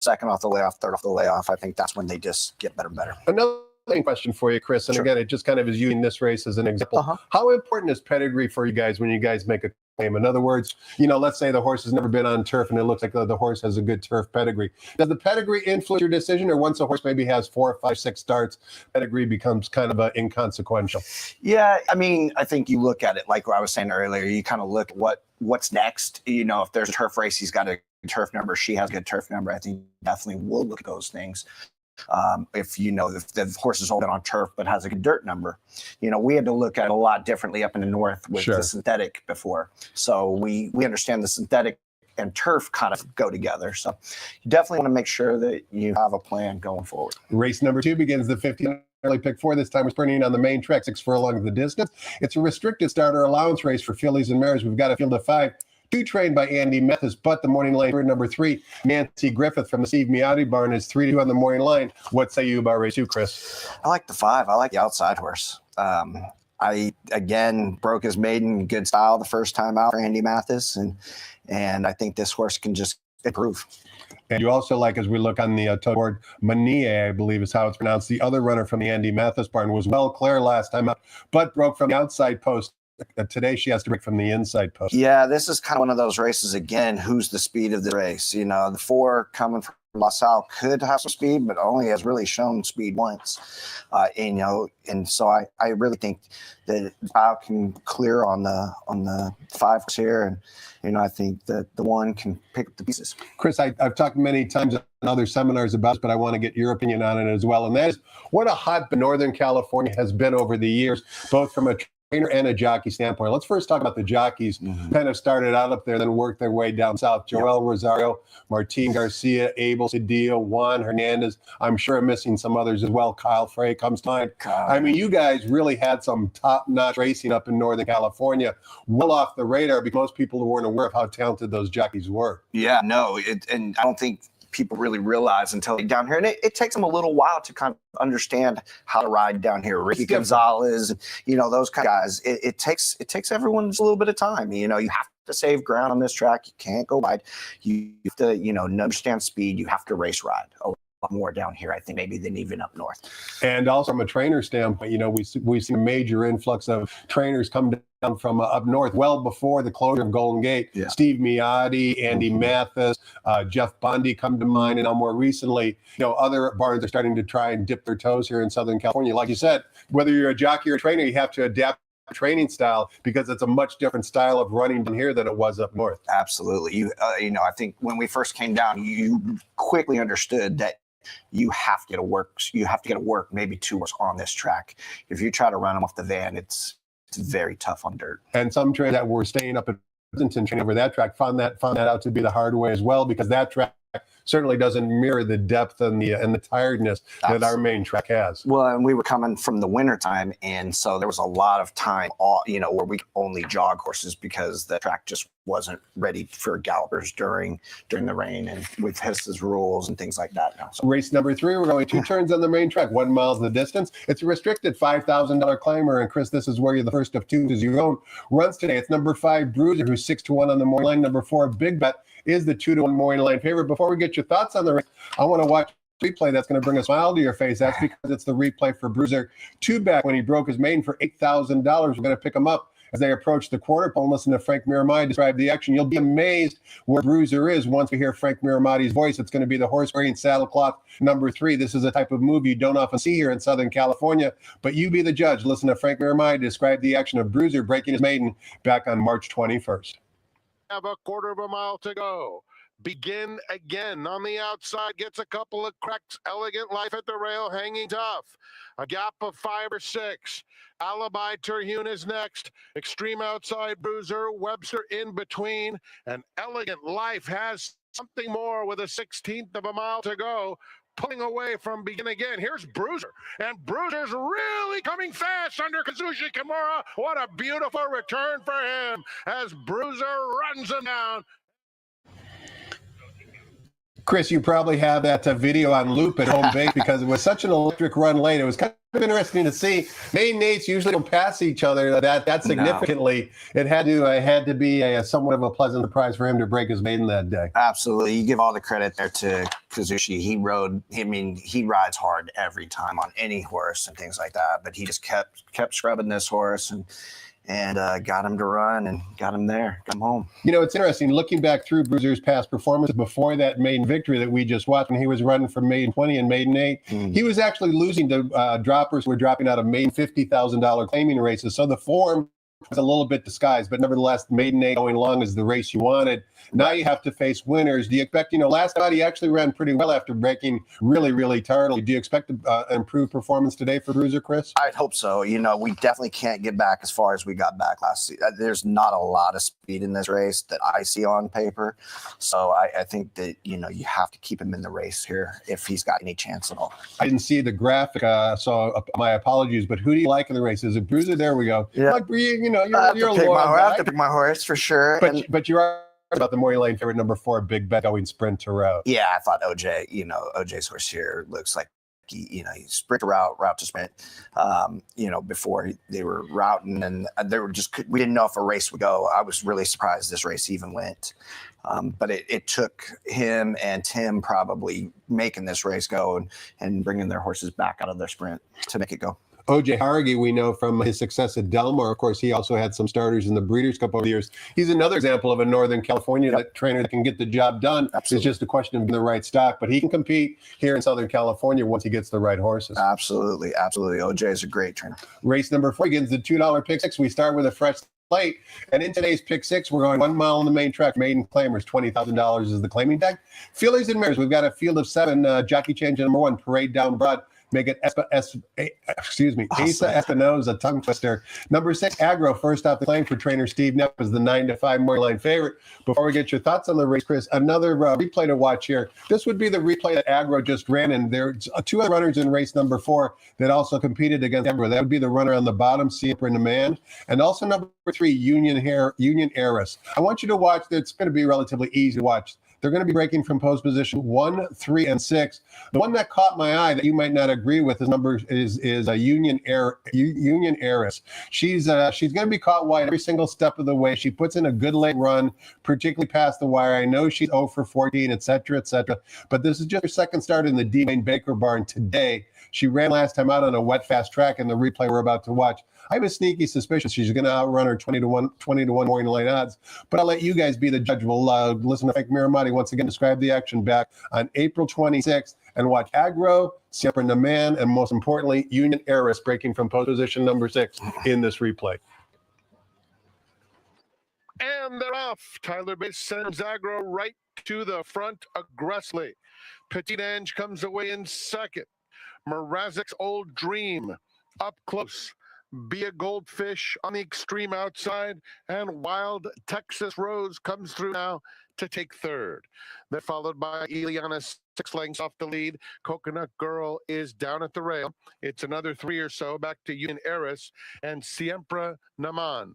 second off the layoff, third off the layoff. I think that's when they just get better and better. Another question for you, Chris, and Sure. Again, it just kind of is using this race as an example. How important is pedigree for you guys when you guys make a claim? In other words, let's say the horse has never been on turf and it looks like the horse has a good turf pedigree. Does the pedigree influence your decision, or once a horse maybe has 4, 5, 6 starts, pedigree becomes kind of inconsequential? Yeah, I think you look at it like what I was saying earlier. You kind of look at what's next. If there's a turf race, he's got a turf number, she has a good turf number. I think definitely will look at those things. If the horse is all been on turf but has a good dirt number, we had to look at it a lot differently up in the north with Sure. the synthetic before. So we understand the synthetic and turf kind of go together. So you definitely want to make sure that you have a plan going forward. Race number 2 begins the 15. Early pick 4 this time is sprinting on the main track, 6 furlongs the distance. It's a restricted starter allowance race for fillies and mares. We've got a field of 5. 2 trained by Andy Mathis, but the morning line for number 3, Nancy Griffith from the Steve Miotti barn, is 3-2 on the morning line. What say you about race 2, Chris? I like the 5. I like the outside horse. I again broke his maiden good style the first time out for Andy Mathis, and I think this horse can just improve. And you also like, as we look on the board, Manie, I believe is how it's pronounced. The other runner from the Andy Mathis barn was Well Claire last time out, but broke from the outside post. Today she has to break from the inside post. Yeah, this is kind of one of those races again. Who's the speed of the race? You know, the 4 coming from LaSalle could have some speed, but only has really shown speed once. And so I really think that Kyle can clear on the 5 here, and I think that the 1 can pick up the pieces. Chris, I've talked many times in other seminars about this, but I want to get your opinion on it as well. And that is what a hotbed Northern California has been over the years, both from a trainer and a jockey standpoint. Let's first talk about the jockeys. Kind of started out up there, then worked their way down south. Joel Rosario, Martin Garcia, Abel Cedillo, Juan Hernandez. I'm sure I'm missing some others as well. Kyle Frey comes to mind. I mean, you guys really had some top-notch racing up in Northern California, well off the radar because most people weren't aware of how talented those jockeys were. Yeah, no, and I don't think people really realize until they're down here. And it takes them a little while to kind of understand how to ride down here. Ricky Gonzalez, those kind of guys. It takes everyone just a little bit of time. You have to save ground on this track. You can't go wide. You have to, understand speed. You have to race ride a lot more down here, I think, maybe than even up north. And also from a trainer standpoint, we've seen a major influx of trainers come down from up north well before the closure of Golden Gate. Yeah. Steve Miotti, Andy Mathis, Jeff Bundy come to mind, and now more recently, other barns are starting to try and dip their toes here in Southern California. Like you said, whether you're a jockey or a trainer, you have to adapt training style because it's a much different style of running down here than it was up north. Absolutely. I think when we first came down, you quickly understood that you have to get a work maybe 2 horse on this track. If you try to run them off the van, it's very tough on dirt. And some trainers that were staying up at Pleasanton training over that track found that out to be the hard way as well, because that track certainly doesn't mirror the depth and the tiredness that our main track has. Well, and we were coming from the winter time, and so there was a lot of time, where we only jog horses because the track just wasn't ready for gallopers during the rain and with his rules and things like that now. So. Race number 3, we're going 2 turns on the main track, 1 mile the distance. It's a restricted $5,000 climber, and Chris, this is where you're the first of 2 as your own runs today. It's number 5, Bruiser, who's 6-1 on the morning line. Number 4, Big Bet, is the 2-1 morning line favorite. Before we get your thoughts on the race, I want to watch replay that's going to bring a smile to your face. That's because it's the replay for Bruiser 2 back when he broke his maiden for $8,000. We're going to pick him up as they approach the quarter pole and listen to Frank Miramati describe the action. You'll be amazed where Bruiser is once we hear Frank Miramati's voice. It's going to be the horse wearing saddlecloth number 3. This is a type of move you don't often see here in Southern California, but you be the judge. Listen to Frank Miramati describe the action of Bruiser breaking his maiden back on March 21st. Have a quarter of a mile to go. Begin again on the outside, gets a couple of cracks. Elegant Life at the rail, hanging tough. A gap of 5 or 6. Alibi Terhune is next. Extreme Outside Bruiser, Webster in between. And Elegant Life has something more with a 16th of a mile to go. Pulling away from Begin Again. Here's Bruiser, and Bruiser's really coming fast under Kazushi Kimura. What a beautiful return for him as Bruiser runs him down. Chris, you probably have that video on loop at home base because it was such an electric run late. It was kind of interesting to see. Maiden eights usually don't pass each other that significantly. No. It had to be a somewhat of a pleasant surprise for him to break his maiden that day. Absolutely. You give all the credit there to Kazushi. He rides hard every time on any horse and things like that, but he just kept scrubbing this horse and got him to run and got him there, got him home. It's interesting looking back through Bruiser's past performances before that maiden victory that we just watched when he was running from maiden 20 and maiden 8. He was actually losing to droppers who were dropping out of maiden $50,000 claiming races. So the form was a little bit disguised, but nevertheless, Maiden ain't going long is the race you wanted. Now you have to face winners. Do you expect, last night he actually ran pretty well after breaking really, really tardily. Do you expect improved performance today for Bruiser, Chris? I'd hope so. We definitely can't get back as far as we got back last season. There's not a lot of speed in this race that I see on paper. So I think that, you have to keep him in the race here if he's got any chance at all. I didn't see the graphic, so my apologies, but who do you like in the race? Is it Bruiser? There we go. Yeah. Like, you're I a have to pick my horse for sure. But you are about the Maury Lane favorite number 4, Big Bet, going sprint to route. Yeah, I thought OJ's horse here looks like he sprint to route to sprint. Before they were routing, and we didn't know if a race would go. I was really surprised this race even went. But it took him and Tim probably making this race go and bringing their horses back out of their sprint to make it go. OJ Hargey, we know from his success at Delmar. Of course, he also had some starters in the Breeders' Cup over the years. He's another example of a Northern California trainer that can get the job done. Absolutely. It's just a question of the right stock, but he can compete here in Southern California once he gets the right horses. Absolutely. OJ is a great trainer. Race number 4 begins the $2 pick 6. We start with a fresh slate, and in today's pick 6, we're going 1 mile on the main track. Maiden Claimers, $20,000 is the claiming tag. Fillies and mares, we've got a field of 7. Jockey change number 1, Parade Down Broad. Make it Asa Espinoza, tongue twister. Number 6, Aggro, first off the claim for trainer Steve Knapp, is the 9-5 Maury Line favorite. Before we get your thoughts on the race, Chris, another replay to watch here. This would be the replay that Aggro just ran, and there's 2 other runners in race number 4 that also competed against Aggro. That would be the runner on the bottom, Siempre and the Man, and also number 3, Union Heiress. I want you to watch. It's going to be relatively easy to watch. They're going to be breaking from post position 1, 3, and 6. The one that caught my eye that you might not agree with is a Union Heiress. She's going to be caught wide every single step of the way. She puts in a good late run, particularly past the wire. I know she's 0 for 14, et cetera, but this is just her second start in the D. Wayne Baker barn today. She ran last time out on a wet, fast track in the replay we're about to watch. I have a sneaky suspicion she's going to outrun her 20-1 Morning Line odds, but I'll let you guys be the judge. We'll listen to Frank Miramati once again describe the action back on April 26th and watch Aggro, Siempre and the Man, and most importantly, Union Heiress breaking from post position number 6 in this replay. And they're off. Tyler Bates sends Aggro right to the front aggressively. Petit Ange comes away in second. Mrazek's Old Dream up close. Be a Goldfish on the extreme outside, and Wild Texas Rose comes through now to take third. They're followed by Ileana 6 lengths off the lead. Coconut Girl is down at the rail. It's another 3 or so back to Union Heiress and Siempre Naman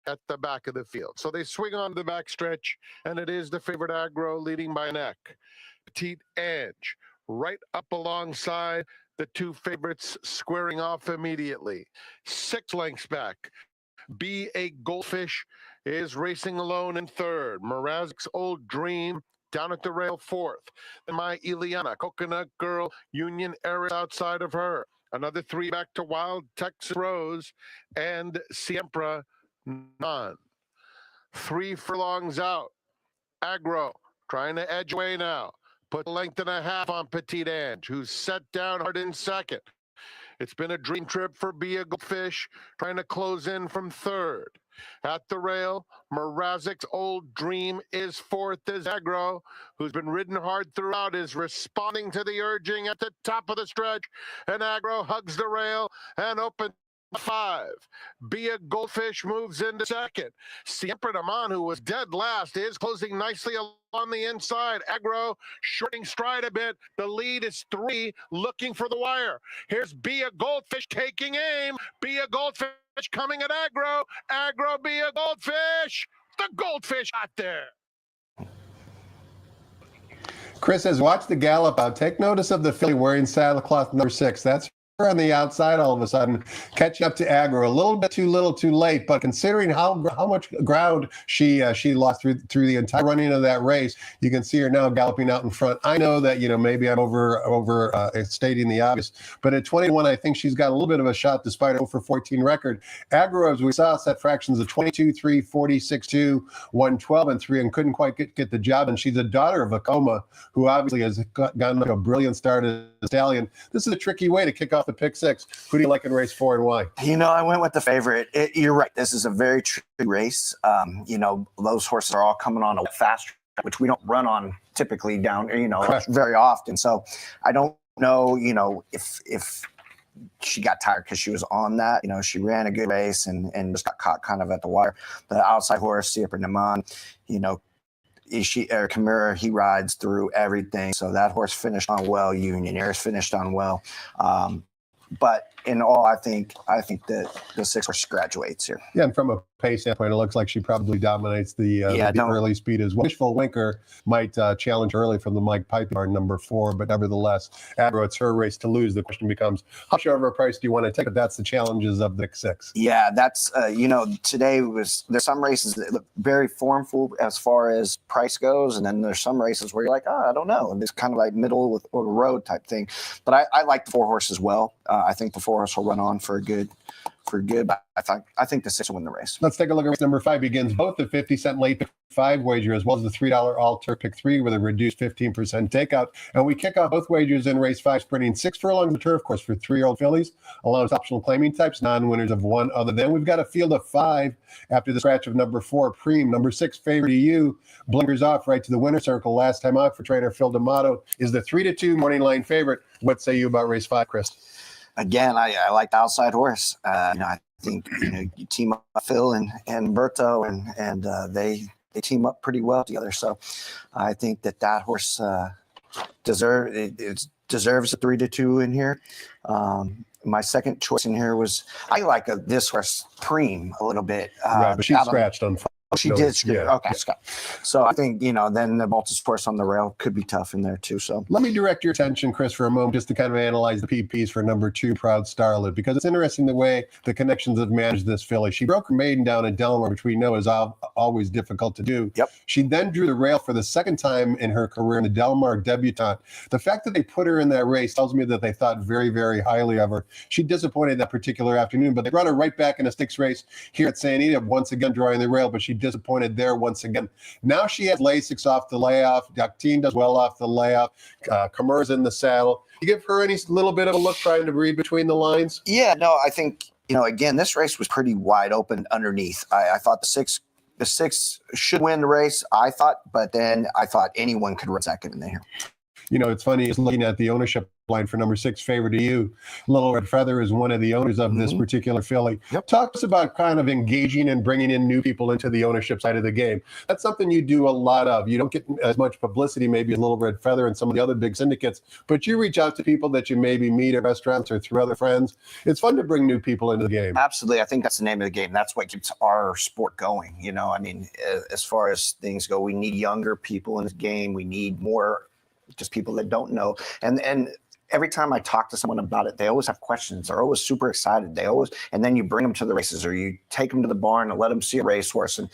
at the back of the field. So they swing on the back stretch, and it is the favorite Aggro leading by a neck. Petit Ange right up alongside the 2 favorites, squaring off immediately. 6 lengths back. Be a Goldfish is racing alone in third. Mrazek's Old Dream down at the rail 4th. And my Ileana, Coconut Girl, Union Heiress outside of her. Another 3 back to Wild Texas Rose and Siempre None. 3 furlongs out. Aggro trying to edge away now. Put a length and a half on Petit Ange, who's set down hard in second. It's been a dream trip for Be a Goldfish, trying to close in from third. At the rail, Mrazek's Old Dream is 4th as Aggro, who's been ridden hard throughout, is responding to the urging at the top of the stretch, and Aggro hugs the rail and opens 5. Be a Goldfish moves into second. Siempre Naman, who was dead last, is closing nicely on the inside. Aggro shorting stride a bit. The lead is 3, looking for the wire. Here's Be a Goldfish taking aim. Be a Goldfish coming at Aggro. Aggro, Be a Goldfish. The Goldfish out there. Chris says, watch the gallop out. Take notice of the filly wearing saddlecloth number 6. That's on the outside all of a sudden, catching up to Aggro. A little bit too little too late, but considering how much ground she lost through the entire running of that race, you can see her now galloping out in front. I know that maybe I'm over stating the obvious, but at 21 I think she's got a little bit of a shot despite her 0 for 14 record. Aggro, as we saw, set fractions of 22, 3, 46, 2, 112, and 3, and couldn't quite get the job. And she's a daughter of Acoma, who obviously has gotten a brilliant start as a stallion. This is a tricky way to kick off the the pick six. Who do you like in race 4 and why? I went with the favorite. You're right. This is a very true race. Those horses are all coming on a fast track, which we don't run on typically down, very often. So I don't know, if she got tired because she was on that. She ran a good race and just got caught kind of at the wire. The outside horse, Siapa Naman, Kimura, he rides through everything. So that horse finished on well. Union Airs finished on well. But in all, I think that the 6 horse graduates here. Yeah, and from a pace standpoint, it looks like she probably dominates the early speed as well. Wishful Winker might challenge early from the Mike Piper number 4, but nevertheless, Agro, it's her race to lose. The question becomes, how much of a price do you want to take? But that's the challenges of the 6. Yeah, that's today there's some races that look very formful as far as price goes, and then there's some races where you're like, I don't know, and it's kind of like middle of the road type thing. But I like the 4 horse as well. I think the 4 horse will run on for good. But I think the 6 will win the race. Let's take a look at race number 5. Begins both the 50-cent late pick 5 wager as well as the $3 all-turf pick 3 with a reduced 15% takeout. And we kick off both wagers in race 5, sprinting 6 furlongs the turf course for 3-year-old fillies. Allowance optional claiming types, non-winners of 1 other than. We've got a field of 5 after the scratch of number 4, Preem. Number 6, Favor to You, blinkers off right to the winner circle. Last time out for trainer Phil D'Amato is the 3-2 morning line favorite. What say you about race 5, Chris? Again, I like the outside horse. I think you team up Phil and Berto, and they team up pretty well together. So I think that horse deserves a 3-2 in here. My second choice in here was I like this horse Preem a little bit. Right, but she scratched on. Oh, she did. Yeah. Okay, Scott. So I think, then the multi-sports on the rail could be tough in there too. So let me direct your attention, Chris, for a moment, just to kind of analyze the PPs for number 2, Proud Starlet, because it's interesting the way the connections have managed this filly. She broke her maiden down at Delmar, which we know is always difficult to do. Yep. She then drew the rail for the second time in her career in the Delmar debutante. The fact that they put her in that race tells me that they thought very, very highly of her. She disappointed that particular afternoon, but they brought her right back in a sticks race here at St. Anita, once again drawing the rail, but she disappointed there once again. Now she has Lasix off the layoff. Doctine does well off the layoff. Kamur's in the saddle. You give her any little bit of a look trying to read between the lines? Yeah, no, I think, again, this race was pretty wide open underneath. I thought the six should win the race, but then I thought anyone could run second in there. It's funny, just looking at the ownership line for number 6, Favor to You. Little Red Feather is one of the owners of this particular filly. Yep. Talk to us about kind of engaging and bringing in new people into the ownership side of the game. That's something you do a lot of. You don't get as much publicity maybe as Little Red Feather and some of the other big syndicates, but you reach out to people that you maybe meet at restaurants or through other friends. It's fun to bring new people into the game. Absolutely. I think that's the name of the game. That's what keeps our sport going. As far as things go, we need younger people in the game. We need more just people that don't know. And every time I talk to someone about it, they always have questions. They're always super excited. And then you bring them to the races or you take them to the barn and let them see a racehorse and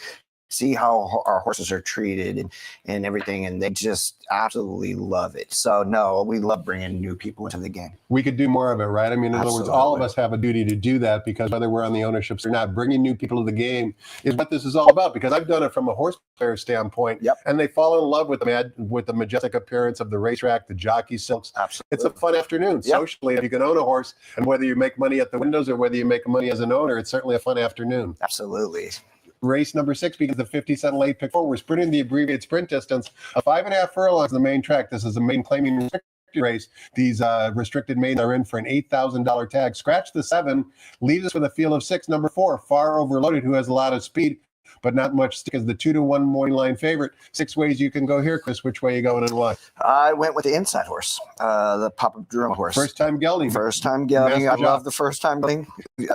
see how our horses are treated and everything. And they just absolutely love it. So no, we love bringing new people into the game. We could do more of it, right? In other words, all of us have a duty to do that, because whether we're on the ownerships or not, bringing new people to the game is what this is all about. Because I've done it from a horse player standpoint, and they fall in love with the majestic appearance of the racetrack, the jockey silks. Absolutely. It's a fun afternoon socially. If you can own a horse, and whether you make money at the windows or whether you make money as an owner, it's certainly a fun afternoon. Absolutely. Race number 6 begins the 50-cent late pick 4. We're sprinting the abbreviated sprint distance of 5.5 furlongs on the main track. This is a main claiming restricted race. These restricted maidens are in for an $8,000 tag. Scratch the 7, leaves us with a field of 6. Number 4, Far Overloaded, who has a lot of speed, but not much stick, as the 2-1 morning line favorite. 6 ways you can go here, Chris. Which way are you going and why? I went with the inside horse, the Papa Drum horse. First time gelding. First time gelding. I love the first time gelding,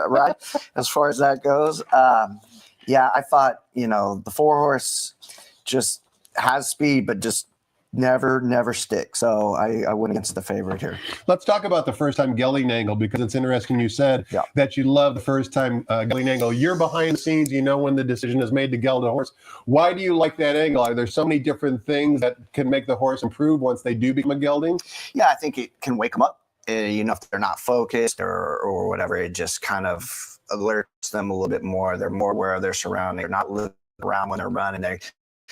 right? As far as that goes. I thought, the 4 horse just has speed, but just never stick. So I went against the favorite here. Let's talk about the first time gelding angle, because it's interesting. You said that you love the first time gelding angle. You're behind the scenes, when the decision is made to geld a horse. Why do you like that angle? Are there so many different things that can make the horse improve once they do become a gelding? Yeah, I think it can wake them up. If they're not focused or whatever, it just kind of alerts them a little bit more. They're more aware of their surroundings. They're not looking around when they're running.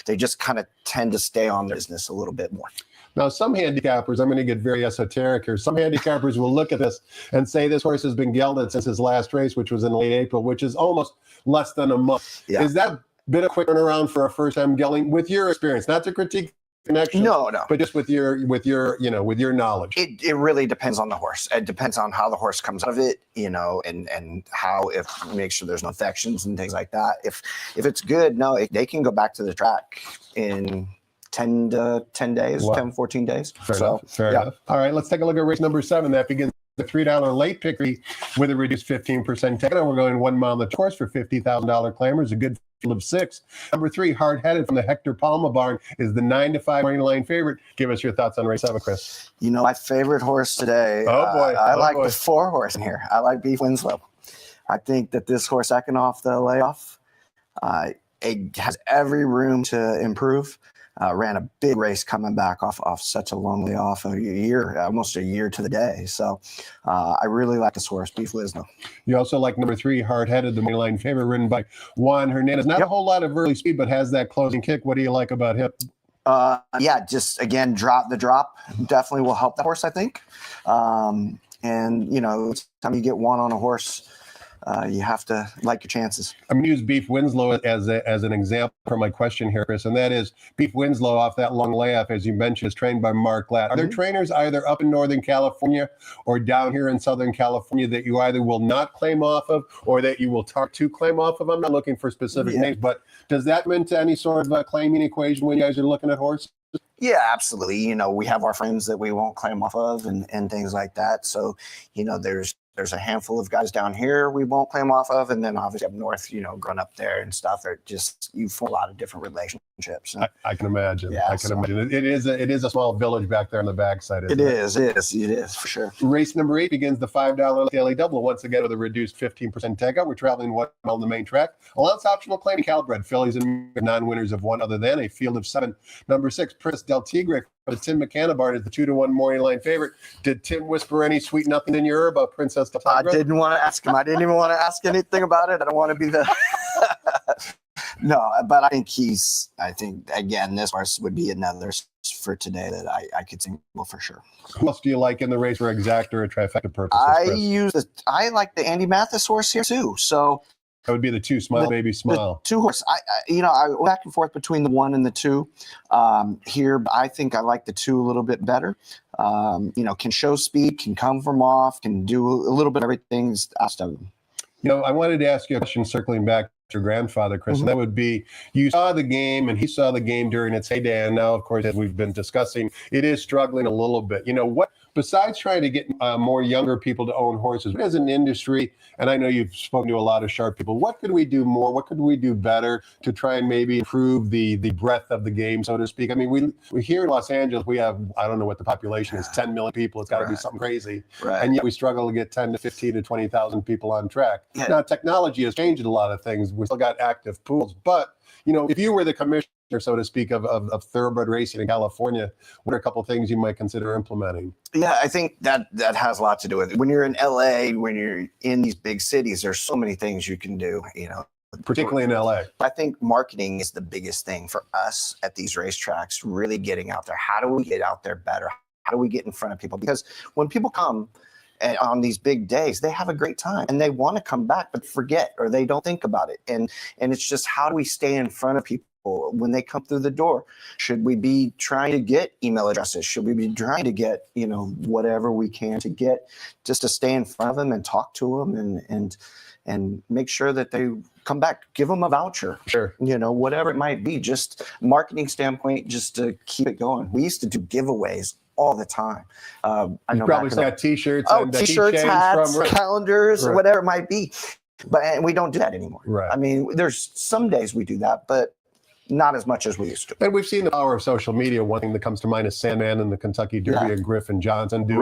They just kind of tend to stay on their business a little bit more. Now, some handicappers, I'm going to get very esoteric here. Some handicappers will look at this and say this horse has been gelded since his last race, which was in late April, which is almost less than a month. Yeah. Is that a bit of quick turnaround for a first-time gelding with your experience? Not to critique connection, No. but just with your knowledge. It really depends on the horse. It depends on how the horse comes out of it, and how, if make sure there's no infections and things like that. If it's good, they can go back to the track in 10 days, Wow. 10, 14 days. Fair enough. All right, let's take a look at race number 7. That begins the $3 late pickery with a reduced 15% ticket. We're going 1 mile on the course for $50,000 claimers. A good field of 6. Number 3, Hard Headed from the Hector Palma barn, is the 9-5 money line favorite. Give us your thoughts on race 7, Chris. My favorate horse today. Oh boy! I like the 4 horse in here. I like Beef Winslow. I think that this horse second off the layoff, it has every room to improve. Ran a big race coming back off such a long layoff, almost a year to the day. So I really like this horse, Beef Winslow. You also like number 3, Hard Headed, the money line favorite, ridden by Juan Hernandez. Not a whole lot of early speed, but has that closing kick. What do you like about him? Just again, the drop definitely will help the horse, I think. Time you get one on a horse, you have to like your chances. I'm going to use Beef Winslow as an example for my question here, Chris, and that is Beef Winslow off that long layoff, as you mentioned, is trained by Mark Glatt. Are there trainers either up in Northern California or down here in Southern California that you either will not claim off of or that you will talk to claim off of? I'm not looking for specific names, but does that mean to any sort of a claiming equation when you guys are looking at horses? Yeah, absolutely. We have our friends that we won't claim off of and things like that. So, there's a handful of guys down here we won't claim off of, and then obviously up north, growing up there and stuff, you form a lot of different relationships. I can imagine. Yeah, imagine. It is a small village back there on the backside. It is for sure. Race number 8 begins the $5 daily double, once again with a reduced 15% takeout. We're traveling 1 mile on the main track. Allowance optional claiming Calbred fillies and non-winners of 1 other than a field of 7. Number 6, Prince Del Tigre. The Tim McKenna barn is the 2-1 morning line favorite. Did Tim whisper any sweet nothing in your ear about Princess Del Tigre? I didn't want to ask him. I didn't even want to ask anything about it. I don't want to be the no, but I think again, this horse would be another for today that I could single for sure. Who else do you like in the race for exact or trifecta purposes? I like the Andy Mathis horse here too. So that would be the 2 Smile Baby Smile. The 2 horse. I went back and forth between the 1 and the 2 here. But I think I like the 2 a little bit better. Can show speed, can come from off, can do a little bit of everything asked of him. I wanted to ask you a question circling back to your grandfather, Chris, and that would be, you saw the game and he saw the game during its heyday, and now, of course, as we've been discussing, it is struggling a little bit. What, besides trying to get more younger people to own horses, as an industry, and I know you've spoken to a lot of sharp people, what could we do more? What could we do better to try and maybe improve the breadth of the game, so to speak? I mean, we here in Los Angeles, we have, I don't know what the population is, 10 million people. It's got to be something crazy. Right. And yet we struggle to get 10 to 15 to 20,000 people on track. Yeah. Now, technology has changed a lot of things. We still got active pools. But, if you were the commissioner, so to speak, of thoroughbred racing in California, what are a couple of things you might consider implementing? Yeah, I think that has a lot to do with it. When you're in LA, when you're in these big cities, there's so many things you can do, Particularly in LA. I think marketing is the biggest thing for us at these racetracks, really getting out there. How do we get out there better? How do we get in front of people? Because when people come on these big days, they have a great time and they want to come back, but forget, or they don't think about it. And it's just, how do we stay in front of people when they come through the door? Should we be trying to get email addresses? Should we be trying to get, whatever we can to get, just to stay in front of them and talk to them and make sure that they come back, give them a voucher, sure, whatever it might be, just marketing standpoint, just to keep it going. We used to do giveaways all the time. I know probably got t-shirts, and t-shirts, hats, calendars, right, whatever it might be. And we don't do that anymore. Right. I mean, there's some days we do that, but not as much as we used to. And we've seen the power of social media. One thing that comes to mind is Sandman and the Kentucky Derby and Griffin Johnson doing,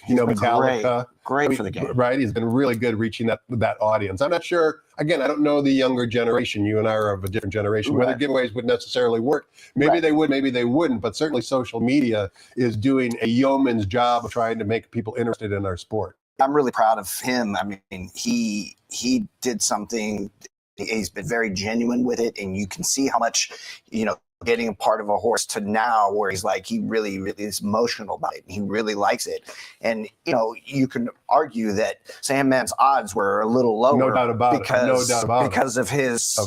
Metallica. Great for the game. Right. He's been really good reaching that audience. I'm not sure, again, I don't know the younger generation. You and I are of a different generation, whether giveaways would necessarily work. Maybe they would, maybe they wouldn't, but certainly social media is doing a yeoman's job of trying to make people interested in our sport. I'm really proud of him. I mean, he did something. He's been very genuine with it, and you can see how much, getting a part of a horse to now where he's like, he really, really is emotional about it. He really likes it. And, you can argue that Sandman's odds were a little lower. No doubt about it. No doubt about it. Because of his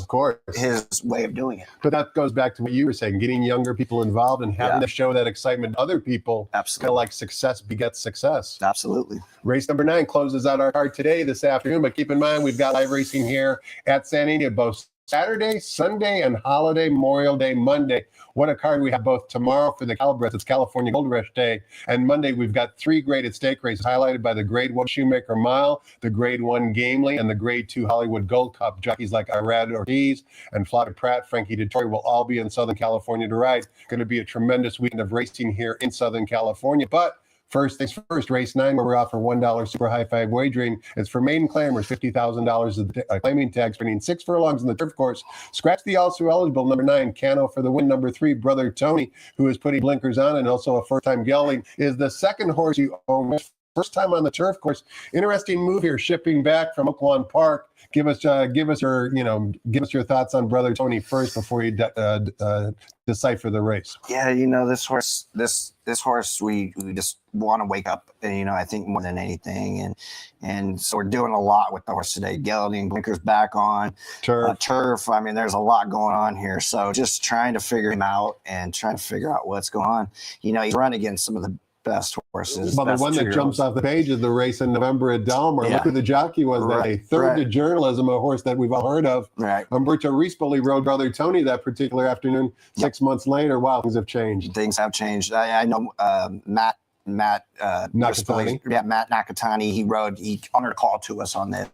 way of doing it. But that goes back to what you were saying, getting younger people involved and having to show that excitement to other people. Absolutely. Kind of like success begets success. Absolutely. Race number 9 closes out our card today, this afternoon. But keep in mind, we've got live racing here at San Diego both Saturday, Sunday, and holiday, Memorial Day, Monday. What a card we have both tomorrow for the Calabrese. It's California Gold Rush Day. And Monday, we've got 3 graded stake races highlighted by the Grade 1 Shoemaker Mile, the Grade 1 Gamely, and the Grade 2 Hollywood Gold Cup. Jockeys like Irad Ortiz and Flavia Pratt, Frankie Dettori will all be in Southern California to ride. Going to be a tremendous weekend of racing here in Southern California. But first things first, race 9, where we offer $1 super high five wagering. It's for maiden claimers, $50,000 of claiming tag, spending 6 furlongs in the turf course. Scratch the also eligible number 9, Cano for the win. Number 3, Brother Tony, who is putting blinkers on and also a first-time gelding, is the second horse you own. First time on the turf course. Interesting move here, shipping back from Oaklawn Park. Give us your thoughts on Brother Tony first before you decipher the race. Yeah, this horse, we just want to wake up, I think more than anything, and so we're doing a lot with the horse today. Gelding, blinkers back on, turf. I mean, there's a lot going on here. So just trying to figure him out and trying to figure out what's going on. He's run against some of the best horses. Well, the one that jumps off the page is the race in November at Delmar. Look who the jockey was that day. Third to Journalism, a horse that we've all heard of. Right. Umberto Rispoli rode Brother Tony that particular afternoon. 6 months later, wow, things have changed. Things have changed. I know Matt Nakatani. Matt Nakatani. He honored a call to us on this,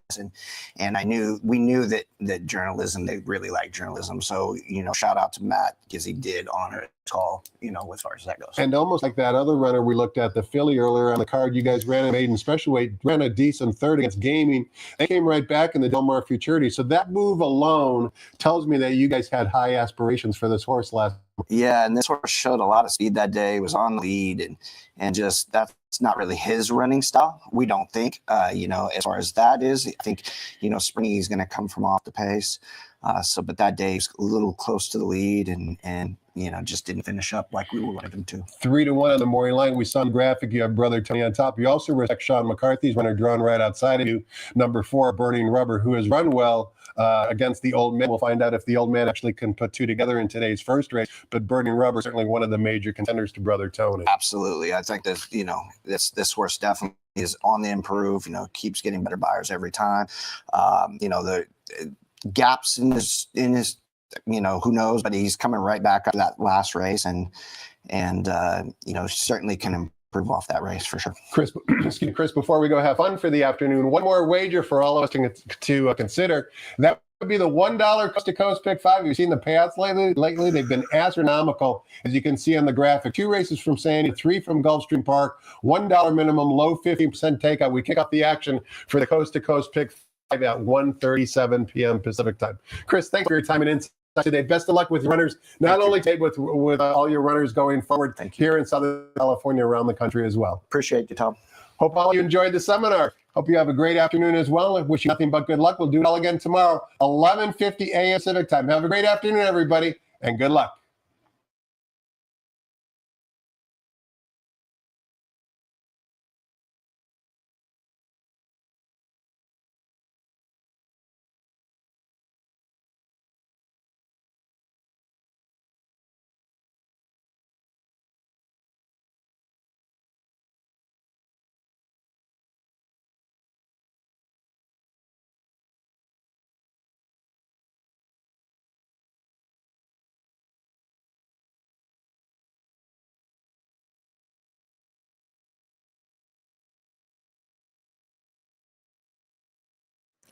and we knew that journalism, they really like journalism. So shout out to Matt because he did honor a call, as far as that goes. And almost like that other runner we looked at, the filly earlier on the card, you guys ran a maiden special weight, ran a decent third against Gaming. They came right back in the Delmar Futurity. So that move alone tells me that you guys had high aspirations for this horse last. Yeah, and this horse showed a lot of speed that day. Was on the lead, and just that's not really his running style. We don't think, as far as that is. I think, Springy is going to come from off the pace. But that day he's a little close to the lead, and just didn't finish up like we wanted him to. 3-1 on the Maury line. We saw in the graphic you have Brother Tony on top. You also respect Sean McCarthy's runner drawn right outside of you. Number 4, Burning Rubber, who has run well against the Old Man. We'll find out if the Old Man actually can put 2 together in today's first race. But Burning Rubber, certainly one of the major contenders to Brother Tony. Absolutely. I think that, this horse definitely is on the improve, keeps getting better buyers every time. The gaps in his who knows, but he's coming right back up to that last race and certainly can improve off that race for sure. Chris, before we go have fun for the afternoon, one more wager for all of us to consider. That would be the $1 Coast to Coast Pick 5. You've seen the payouts lately. They've been astronomical, as you can see on the graphic. 2 races from Sandy, 3 from Gulfstream Park, $1 minimum, low 50% takeout. We kick off the action for the Coast to Coast Pick 5 at 1:37 p.m. Pacific time. Chris, thanks for your time and insight today. Best of luck with runners, not only today, with all your runners going forward here in Southern California, around the country as well. Appreciate you, Tom. Hope all of you enjoyed the seminar. Hope you have a great afternoon as well. I wish you nothing but good luck. We'll do it all again tomorrow, 11:50 a.m. Pacific time. Have a great afternoon, everybody, and good luck.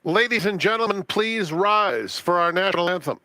Ladies and gentlemen, please rise for our national anthem.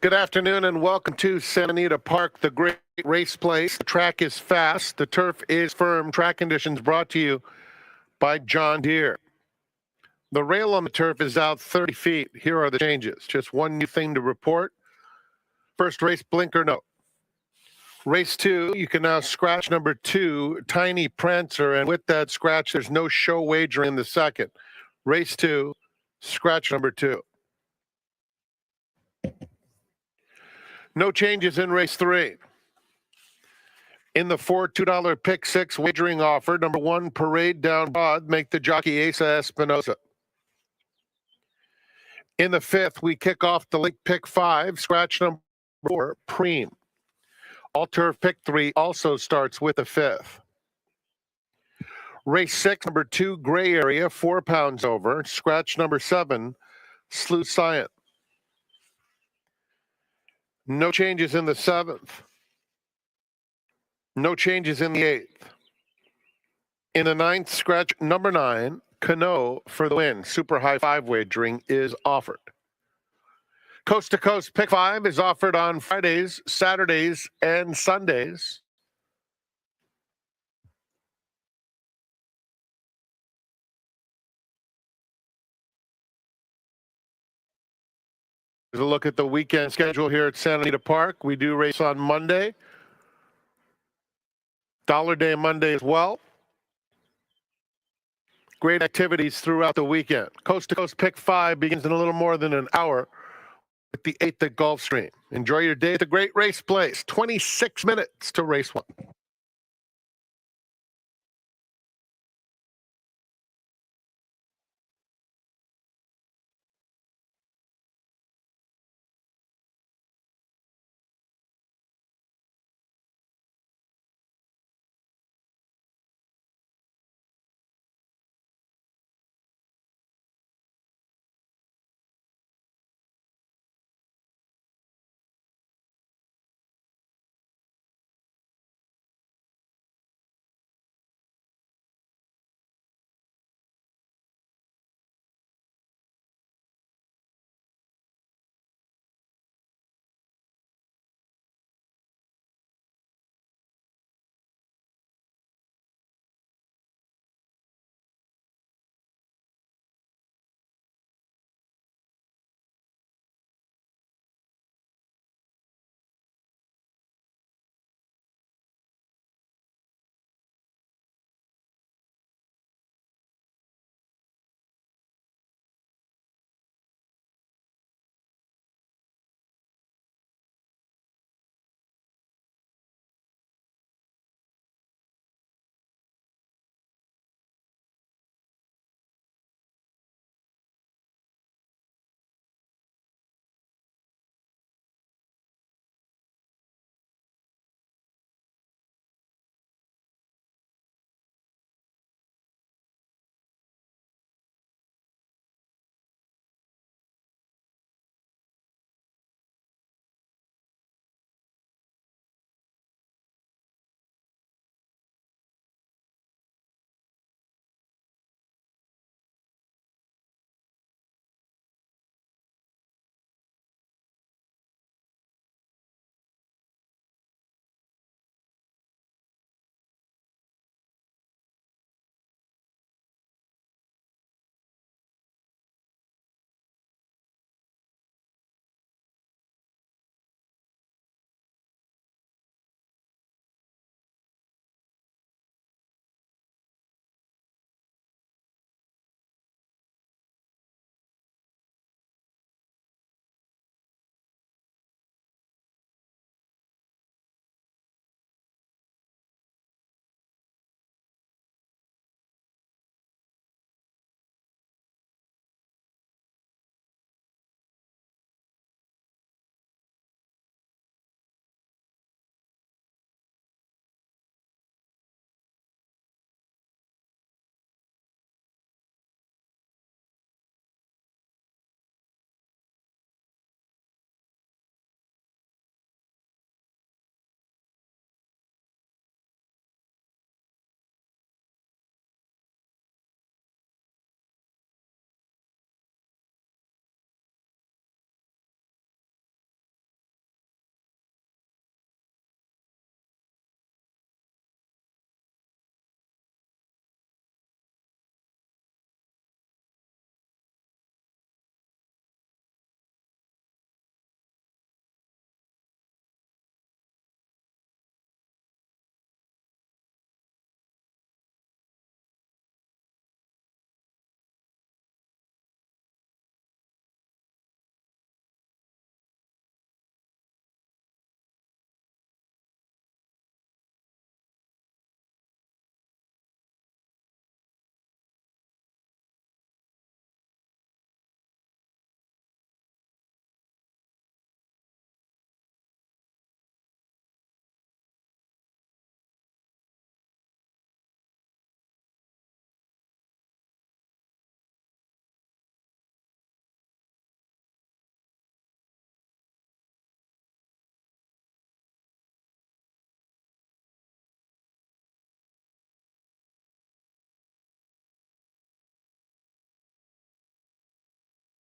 Good afternoon and welcome to Santa Anita Park, the great race place. The track is fast. The turf is firm. Track conditions brought to you by John Deere. The rail on the turf is out 30 feet. Here are the changes. Just one new thing to report. First race blinker note. Race 2, you can now scratch number 2, Tiny Prancer, and with that scratch, there's no show wager in the second. Race 2, scratch number 2. No changes in race 3. In the $2 pick 6 wagering offer, number 1, Parade Down Broad, make the jockey Asa Espinosa. In the 5th, we kick off the late pick 5, scratch number 4, Preem. All turf pick 3 also starts with the 5th. Race 6, number 2, Gray Area, 4 pounds over, scratch number 7, Sleuth Science. No changes in the 7th. No changes in the 8th. In the 9th, scratch number 9, Cano for the win. Super high 5 wagering is offered. Coast to Coast Pick 5 is offered on Fridays, Saturdays, and Sundays. Here's a look at the weekend schedule here at Santa Anita Park. We do race on Monday. Dollar Day Monday as well. Great activities throughout the weekend. Coast to Coast Pick 5 begins in a little more than an hour with the 8th at Gulfstream. Enjoy your day at the great race place. 26 minutes to race 1.